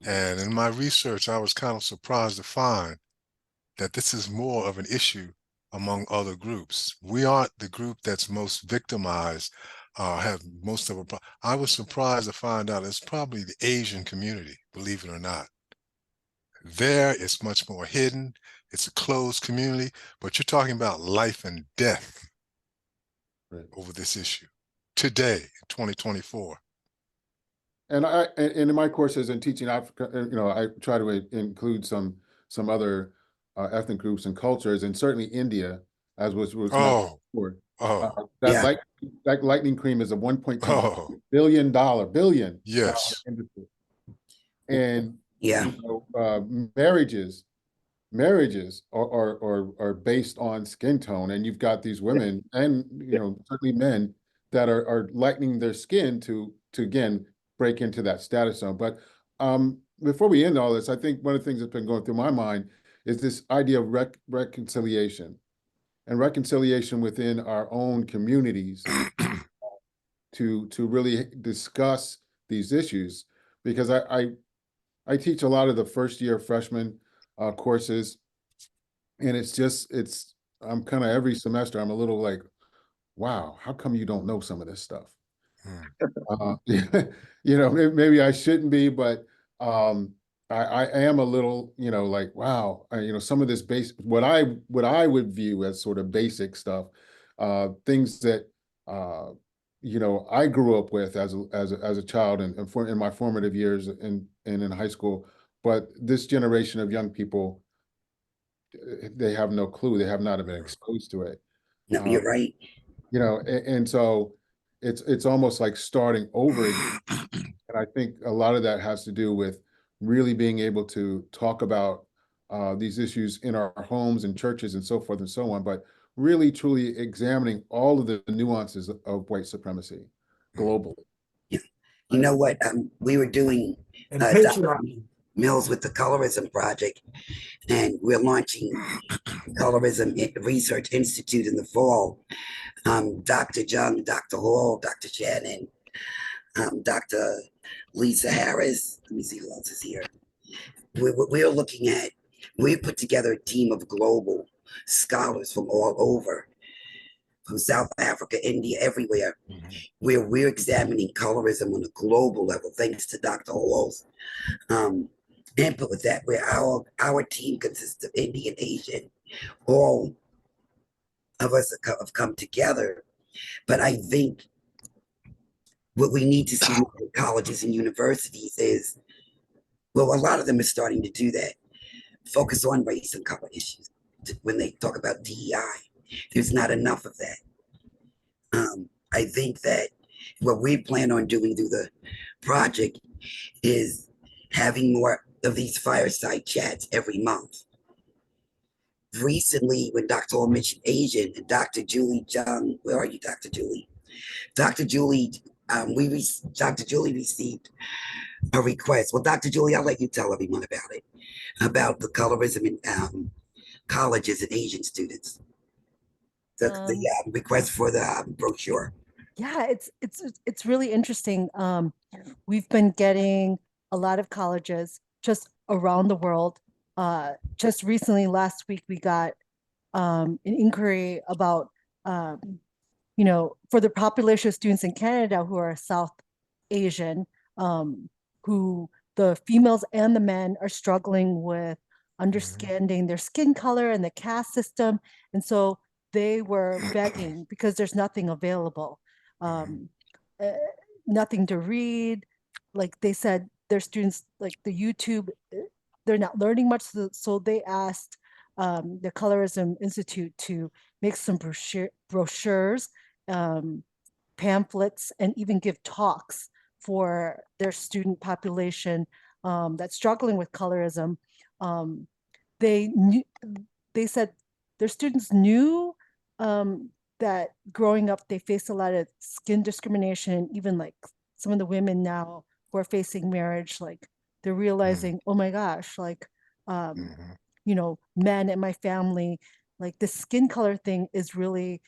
S4: And in my research, I was kind of surprised to find that this is more of an issue among other groups. We aren't the group that's most victimized, have most of a. I was surprised to find out it's probably the Asian community, believe it or not. There, it's much more hidden. It's a closed community, but you're talking about life and death over this issue today, 2024.
S2: And in my courses in teaching Africa, I try to include some other ethnic groups and cultures, and certainly India, as was mentioned before. That lightning cream is a $1.2 billion
S4: Yes.
S2: industry. And
S1: yeah,
S2: marriages are based on skin tone, and you've got these women and certainly men that are lightening their skin to again break into that status zone. But before we end all this, I think one of the things that's been going through my mind is this idea of reconciliation within our own communities to really discuss these issues, because I teach a lot of the first year freshman courses, and I'm kind of every semester I'm a little like, wow, how come you don't know some of this stuff? Maybe I shouldn't be, but I am a little, like, wow, some of this what I would view as sort of basic stuff, things that I grew up with as a child and in my formative years and in high school, but this generation of young people, they have no clue. They have not been exposed to it.
S1: No, you're right.
S2: And so it's almost like starting over again. And I think a lot of that has to do with really being able to talk about these issues in our homes and churches and so forth and so on, but really truly examining all of the nuances of white supremacy globally.
S1: Yeah. You know what? We were doing Mills with the Colorism Project, and we're launching Colorism Research Institute in the fall. Dr. Jung, Dr. Hall, Dr. Shannan, Dr. Lisa Harris. Let me see who else is here. We're looking at, we put together a team of global scholars from all over, from South Africa, India, everywhere, where we're examining colorism on a global level, thanks to Dr. Hall's input with that, where our team consists of Indian, Asian, all of us have come together. But I think what we need to see in colleges and universities is, well, a lot of them are starting to do that, focus on race and color issues when they talk about DEI. There's not enough of that. I think that what we plan on doing through the project is having more of these fireside chats every month. Recently, when Dr. Hall mentioned Asian, and Dr. Julie Jung, where are you, Dr. Julie? Dr. Julie, Dr. Julie received a request. Well, Dr. Julie, I'll let you tell everyone about it, about the colorism in colleges and Asian students. The request for the brochure.
S12: Yeah, it's really interesting. We've been getting a lot of colleges just around the world. Just recently, last week, we got an inquiry about, for the population of students in Canada who are South Asian, who the females and the men are struggling with understanding their skin color and the caste system. And so they were begging because there's nothing available, nothing to read. Like they said, their students, like the YouTube, they're not learning much. So they asked the Colorism Institute to make some brochures, pamphlets, and even give talks for their student population that's struggling with colorism. They said their students knew that growing up they faced a lot of skin discrimination, even like some of the women now who are facing marriage, like they're realizing, oh my gosh, like, you know, men in my family, like the skin color thing is really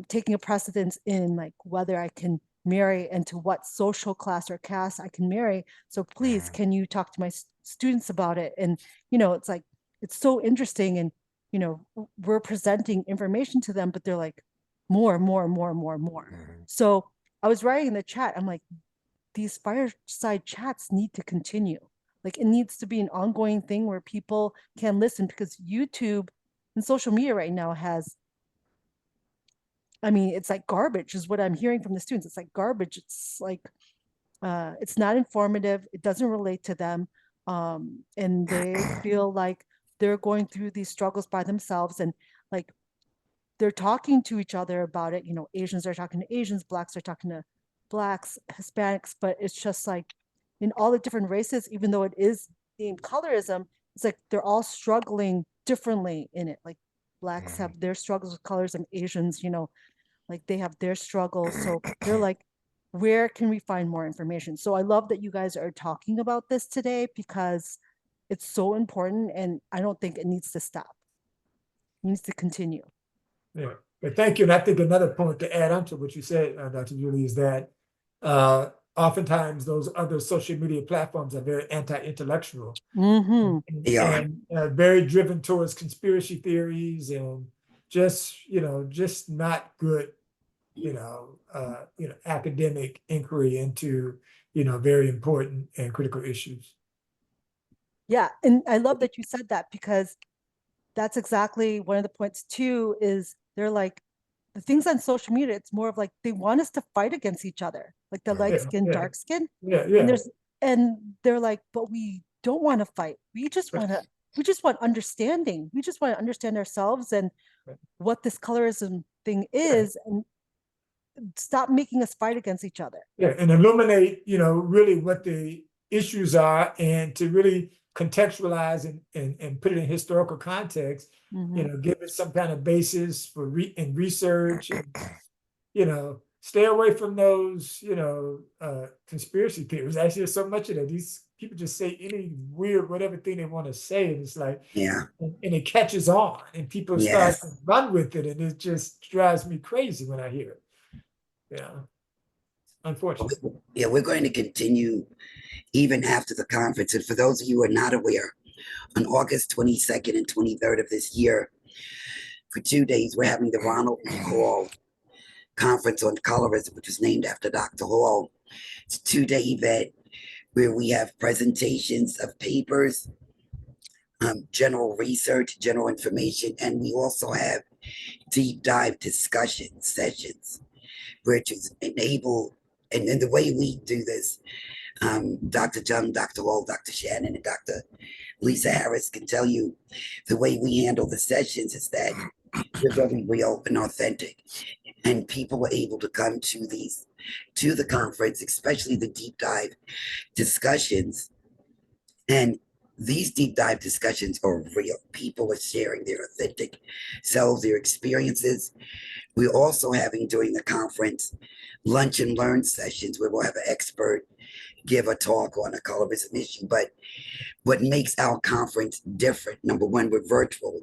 S12: taking a precedence in like whether I can marry and to what social class or caste I can marry. So please, can you talk to my students about it? And, you know, it's like, it's so interesting. And, you know, we're presenting information to them, but they're like, more. So I was writing in the chat, I'm like, these fireside chats need to continue. Like it needs to be an ongoing thing where people can listen, because YouTube and social media right now has, I mean, it's like garbage is what I'm hearing from the students. It's like garbage. It's like, it's not informative. It doesn't relate to them. And they feel like they're going through these struggles by themselves, and like they're talking to each other about it. You know, Asians are talking to Asians, Blacks are talking to Blacks, Hispanics, but it's just like in all the different races, even though it is named colorism, it's like they're all struggling differently in it. Like Blacks have their struggles with colorism, Asians, you know, like they have their struggles. So they're like, where can we find more information? So I love that you guys are talking about this today, because it's so important, and I don't think it needs to stop. It needs to continue.
S6: Yeah, but thank you. And I think another point to add on to what you said, Dr. Julie, is that oftentimes those other social media platforms are very anti-intellectual and very driven towards conspiracy theories and just, you know, just not good, academic inquiry into, very important and critical issues.
S12: Yeah, and I love that you said that, because that's exactly one of the points too, is they're like, the things on social media, it's more of like, they want us to fight against each other, like the light skin, dark skin. And they're like, but we don't want to fight. We just want understanding. We just want to understand ourselves and what this colorism thing is, and stop making us fight against each other.
S6: Yeah, and illuminate, really what the issues are, and to really contextualize and put it in historical context, give it some kind of basis for research, and, stay away from those, conspiracy theories. Actually, there's so much of that. These people just say any weird, whatever thing they want to say, and it's like, and it catches on, and people start to run with it, and it just drives me crazy when I hear it. Yeah, unfortunately.
S1: Yeah, we're going to continue even after the conference. And for those of you who are not aware, on August 22nd and 23rd of this year, for 2 days, we're having the Ronald Hall Conference on Colorism, which is named after Dr. Hall. It's a 2-day event where we have presentations of papers, general research, general information, and we also have deep dive discussion sessions, which is enable, and the way we do this, Dr. Jung, Dr. Hall, Dr. Shannan, and Dr. Lisa Harris can tell you the way we handle the sessions is that we're very real and authentic, and people were able to come to the conference, especially the deep dive discussions. And these deep dive discussions are real. People are sharing their authentic selves, their experiences. We're also having, during the conference, lunch and learn sessions where we'll have an expert give a talk on a colorism issue. But what makes our conference different, number one, we're virtual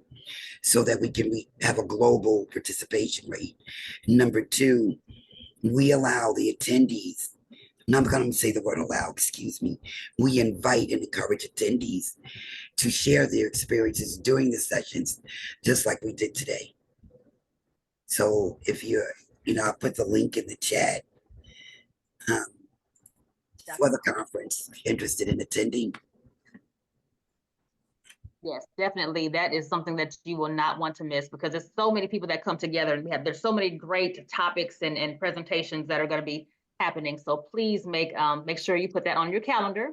S1: so that we can have a global participation rate. Number two, we allow the attendees, and I'm going to say the word allow, excuse me, we invite and encourage attendees to share their experiences during the sessions, just like we did today. So if you're, I'll put the link in the chat for the conference, interested in attending.
S3: Yes, definitely. That is something that you will not want to miss, because there's so many people that come together, and there's so many great topics and presentations that are going to be happening. So please make sure you put that on your calendar.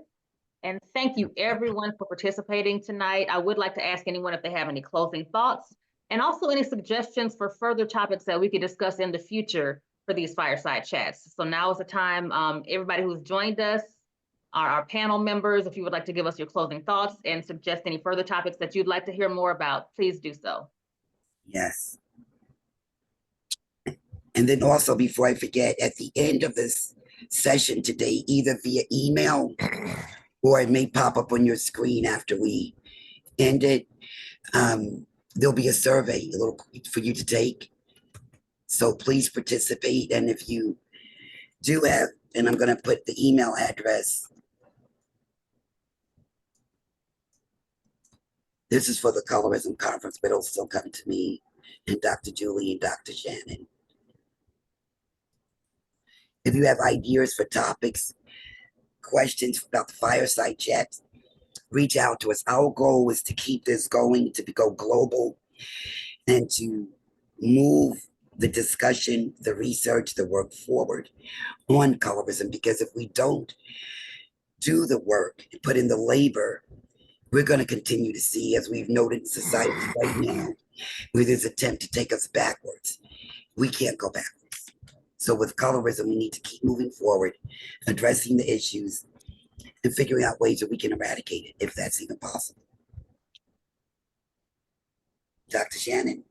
S3: And thank you everyone for participating tonight. I would like to ask anyone if they have any closing thoughts, and also any suggestions for further topics that we could discuss in the future for these fireside chats. So now is the time. Everybody who's joined us, our panel members, if you would like to give us your closing thoughts and suggest any further topics that you'd like to hear more about, please do so.
S1: Yes. And then also, before I forget, at the end of this session today, either via email or it may pop up on your screen after we end it. There'll be a survey, a little for you to take. So please participate. And if you do have, and I'm going to put the email address. This is for the Colorism Conference, but it'll still come to me and Dr. Julie and Dr. Shannan. If you have ideas for topics, questions about the fireside chat, reach out to us. Our goal is to keep this going, to go global, and to move the discussion, the research, the work forward on colorism. Because if we don't do the work and put in the labor, we're going to continue to see, as we've noted in society right now, with this attempt to take us backwards. We can't go backwards. So with colorism, we need to keep moving forward, addressing the issues, and figuring out ways that we can eradicate it, if that's even possible. Dr. Shannan.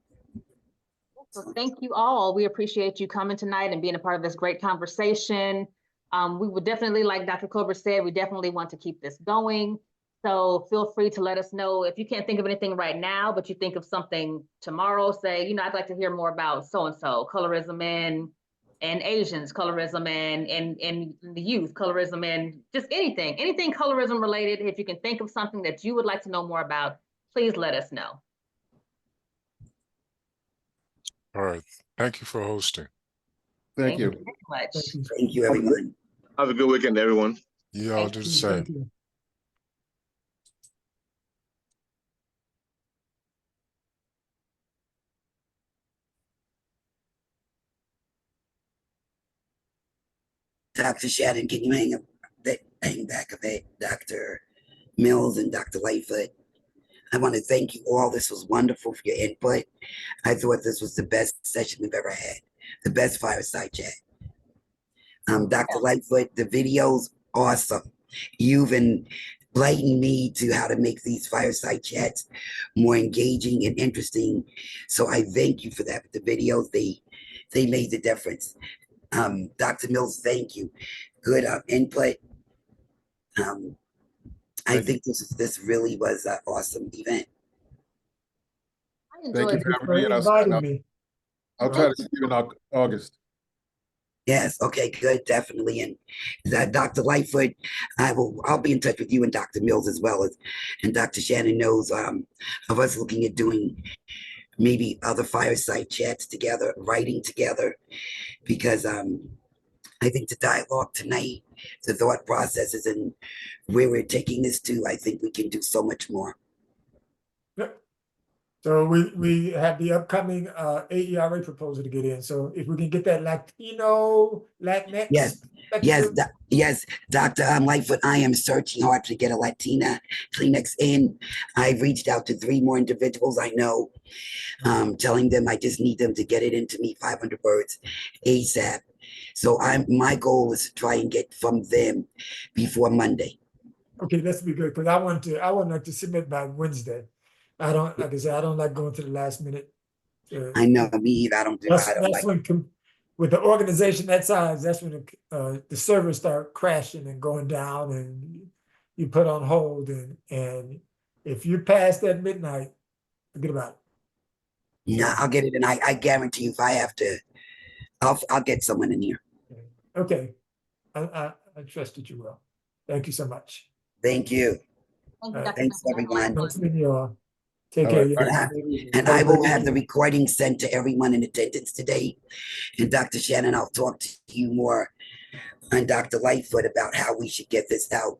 S3: So thank you all. We appreciate you coming tonight and being a part of this great conversation. We would definitely, like Dr. Colbert said, we definitely want to keep this going. So feel free to let us know if you can't think of anything right now, but you think of something tomorrow. Say, you know, I'd like to hear more about so-and-so, colorism and Asians, colorism and the youth, colorism and just anything colorism related. If you can think of something that you would like to know more about, please let us know.
S4: All right. Thank you for hosting.
S2: Thank you.
S3: Very much.
S1: Thank you, everyone.
S5: Have a good weekend, everyone.
S4: You all do the same.
S6: Thank you.
S1: Dr. Shannan, can you hang back a bit? Dr. Mills and Dr. Lightfoot. I want to thank you all. This was wonderful for your input. I thought this was the best session we've ever had, the best fireside chat. Dr. Lightfoot, the videos, awesome. You've enlightened me to how to make these fireside chats more engaging and interesting. So I thank you for that. But the videos, they made the difference. Dr. Mills, thank you. Good input. I think this really was an awesome event.
S3: I
S2: Thank
S3: enjoyed
S2: you
S3: it.
S2: for having me.
S6: Inviting me.
S2: I'll try to see you in August.
S1: Yes, okay, good, definitely. And Dr. Lightfoot, I'll be in touch with you and Dr. Mills as well as, and Dr. Shannan knows of us looking at doing maybe other fireside chats together, writing together, because I think the dialogue tonight, the thought processes and where we're taking this to, I think we can do so much more.
S6: Yep. So we have the upcoming AERA proposal to get in. So if we can get that Latino, Latinx.
S1: Yes, Dr. Lightfoot, I am searching hard to get a Latina Kleenex in. I've reached out to 3 more individuals I know, telling them I just need them to get it into me 500 words ASAP. So my goal is to try and get from them before Monday.
S6: Okay, that's be good because I want to submit by Wednesday. I don't, like I said, I don't like going to the last minute.
S1: I know, me either. I don't
S6: That's
S1: like
S6: when with the organization that size, that's when the servers start crashing and going down, and you put on hold, and if you pass that midnight, forget about it.
S1: No, I'll get it, and I guarantee you, if I have to, I'll get someone in here.
S6: Okay, I trust that you will. Thank you so much.
S1: Thank you.
S3: Thank you, Dr.
S1: Thanks, everyone.
S6: Nice meeting you all. Take
S2: All
S6: care.
S2: right.
S1: And I will have the recording sent to everyone in attendance today. And Dr. Shannan, I'll talk to you more and Dr. Lightfoot about how we should get this out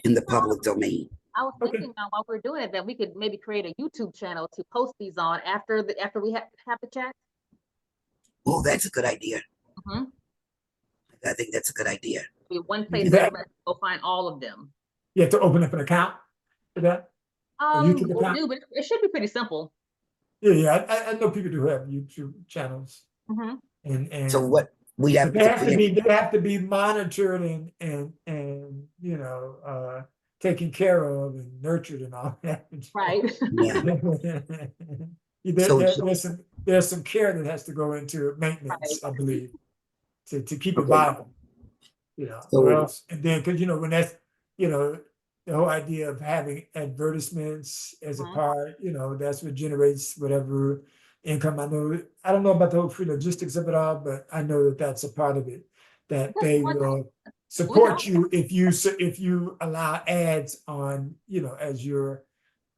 S1: in the public domain.
S3: I was thinking while we're doing it that we could maybe create a YouTube channel to post these on after we have the chat.
S1: Oh, that's a good idea.
S3: Mm-hmm.
S1: I think that's a good idea.
S3: Be one place where everybody can go find all of them.
S6: You have to open up an account for that? YouTube
S3: We
S6: account?
S3: do, but it should be pretty simple.
S6: Yeah, I know people do have YouTube channels.
S3: Mm-hmm.
S6: And
S1: so what we have
S6: they have to be monitored and you know taken care of and nurtured and all that.
S3: Right.
S6: Yeah. There's some care that has to go into maintenance, right. I believe, to keep it viable. you know, or
S1: So,
S6: else, and then, because, you know, when that's, you know, the whole idea of having advertisements as a part, you know, that's what generates whatever income. I don't know about the whole free logistics of it all, but I know that that's a part of it, that they will support you if you allow ads on, you know, as your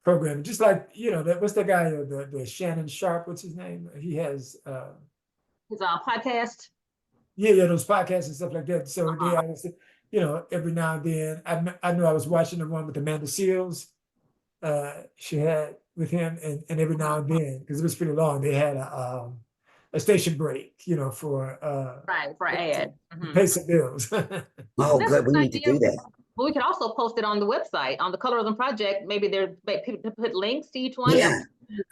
S6: program. Just like, you know, that, what's that guy, the Shannon Sharp, what's his name? He has,
S3: His podcast.
S6: yeah, those podcasts and stuff like that. So they always, you know, every now and then, I know I was watching the one with Amanda Seals, she had with him, and every now and then, because it was pretty long, they had a station break, you know, for
S3: for ad.
S6: to pay some bills.
S1: oh, good. We need to do that.
S3: But we could also post it on the website, on the Colorism Project. Maybe there people to put links to each one.
S1: Yeah,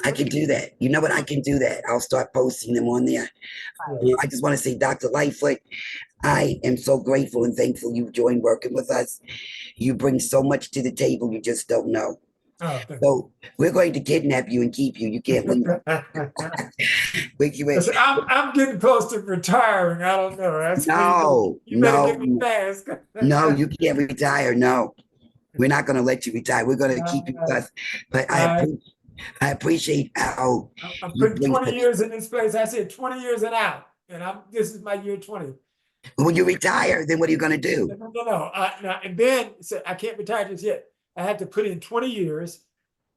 S1: I can do that. You know what? I can do that. I'll start posting them on there. You know, I just want to say, Dr. Lightfoot, I am so grateful and thankful you joined working with us. You bring so much to the table you just don't know.
S6: Oh,
S1: so we're going to kidnap you and keep you. You can't leave.
S6: Listen, I'm getting close to retiring. I don't know. That's
S1: no,
S6: you better get me fast.
S1: No, you can't retire. No, we're not going to let you retire. We're going to keep you with us. But I appreciate how
S6: I'm putting 20 years in this place. I said 20 years and out, and this is my year 20.
S1: When you retire, then what are you going to do?
S6: No. And then so I can't retire just yet. I had to put in 20 years,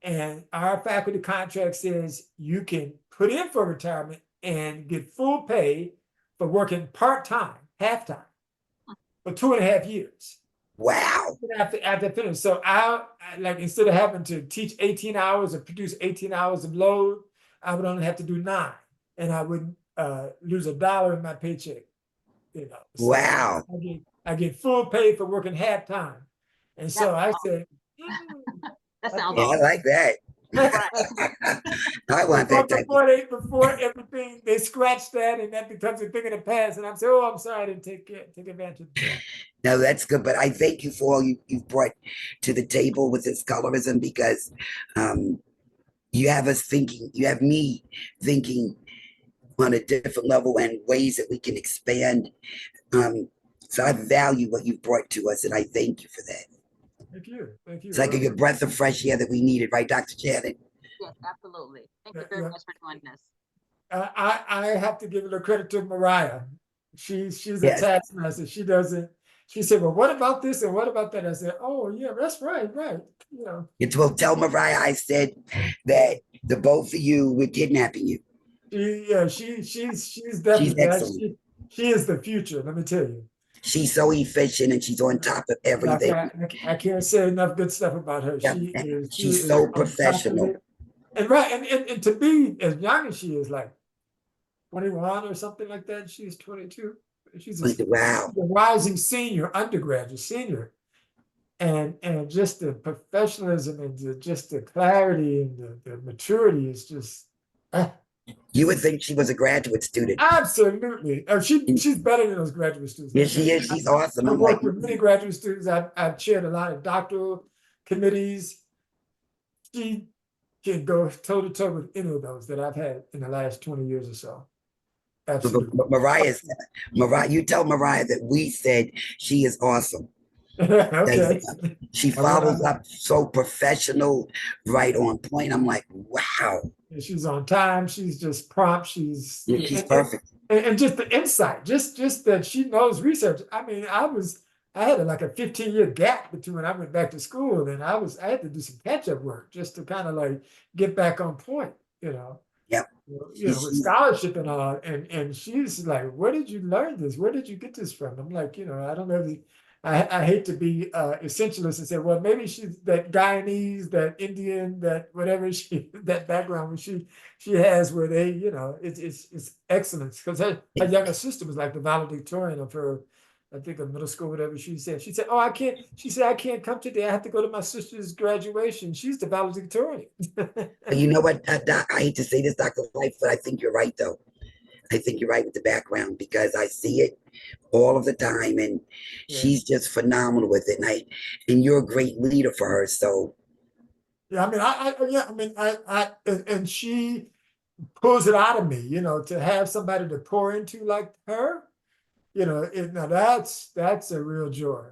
S6: and our faculty contract says you can put in for retirement and get full pay for working part-time, half-time, for 2.5 years.
S1: Wow.
S6: After finish. So I like, instead of having to teach 18 hours or produce 18 hours of load, I would only have to do 9, and I wouldn't lose $1 in my paycheck. You know. So
S1: wow.
S6: I get full pay for working half-time. And so I said,
S3: that sounds
S1: awesome. I like that. I want that type
S6: before everything, they scratch that and that becomes a thing of the past. And I'm saying, oh, I'm sorry, I didn't take advantage of that.
S1: No, that's good. But I thank you for all you've brought to the table with this colorism, because you have us thinking, you have me thinking on a different level and ways that we can expand. So I value what you've brought to us, and I thank you for that.
S6: Thank you.
S1: It's like a breath of fresh air that we needed, right, Dr. Shannan?
S3: Yes, absolutely. Thank you very much for joining us.
S6: I have to give a little credit to Mariah. She's a taskmaster. She said, well, what about this and what about that? I said, oh yeah, that's right. You know.
S1: Well, tell Mariah I said that the both of you were kidnapping you.
S6: She's definitely
S1: excellent.
S6: She is the future, let me tell you.
S1: She's so efficient and she's on top of everything.
S6: I can't say enough good stuff about her.
S1: Yeah. She's so professional.
S6: And and to be as young as she is, like 21 or something like that, she's 22. She's a rising undergraduate senior. And just the professionalism and just the clarity and the maturity is just
S1: you would think she was a graduate student.
S6: Absolutely. She's better than those graduate students.
S1: Yes, she is. She's awesome.
S6: I've worked with many graduate students. I've chaired a lot of doctoral committees. She can go toe to toe with any of those that I've had in the last 20 years or so. Absolutely.
S1: Mariah, you tell Mariah that we said she is awesome.
S6: Okay.
S1: She follows up so professional, right on point. I'm like, wow.
S6: And she's on time. She's just prompt. She's
S1: perfect.
S6: And just the insight, just that she knows research. I mean, I had like a 15-year gap between when I went back to school, and I had to do some catch-up work just to kind of like get back on point, you know.
S1: Yep.
S6: You know, with scholarship and all. And she's like, where did you learn this? Where did you get this from? I'm like, you know, I don't know. I hate to be essentialist and say, well, maybe she's that Guyanese, that Indian, that whatever that background where she has, where they, you know, it's excellence. Because her younger sister was like the valedictorian of her, I think, of middle school, whatever she said. She said, oh, I can't come today. I have to go to my sister's graduation. She's the valedictorian.
S1: You know what, Doc, I hate to say this, Dr. Lightfoot, I think you're right, though. I think you're right with the background, because I see it all of the time, and she's just phenomenal with it. And you're a great leader for her. So,
S6: yeah, I mean, and she pulls it out of me, you know, to have somebody to pour into like her, now that's a real joy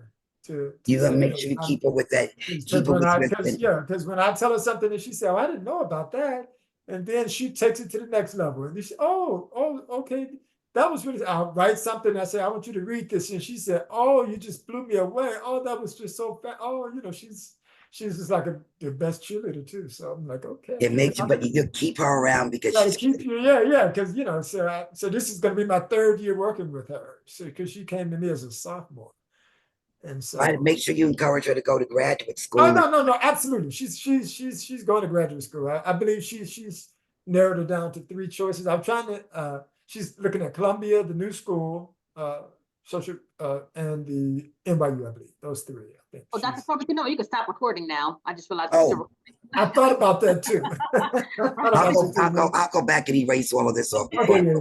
S6: to
S1: You gotta
S6: say,
S1: make
S6: "Hey,
S1: sure you
S6: I'm-"
S1: keep her with that.
S6: Because
S1: Keep her
S6: when
S1: with
S6: because when I tell her something and she said, "Oh, I didn't know about that," and then she takes it to the next level, and she, "Oh, okay, that was really." I'll write something. I say, "I want you to read this," and she said, "Oh, you just blew me away. Oh, that was just so fast. Oh, she's just like the best cheerleader too." So I'm like, okay,
S1: It makes you, but you keep her around because
S6: gotta
S1: she's
S6: keep you, yeah, because so this is gonna be my 3rd year working with her. So because she came to me as a sophomore, and
S1: right.
S6: so.
S1: Make sure you encourage her to go to graduate school.
S6: Oh no, absolutely. She's going to graduate school. I believe she's narrowed it down to 3 choices. I'm trying to. She's looking at Columbia, the new school, social, and the NYU. I believe those 3. I think.
S3: Oh, Dr. Corbett, you can stop recording now. I just realized.
S1: Oh.
S6: I thought about that too.
S1: I'll go back and erase all of this off.
S6: Okay, yeah.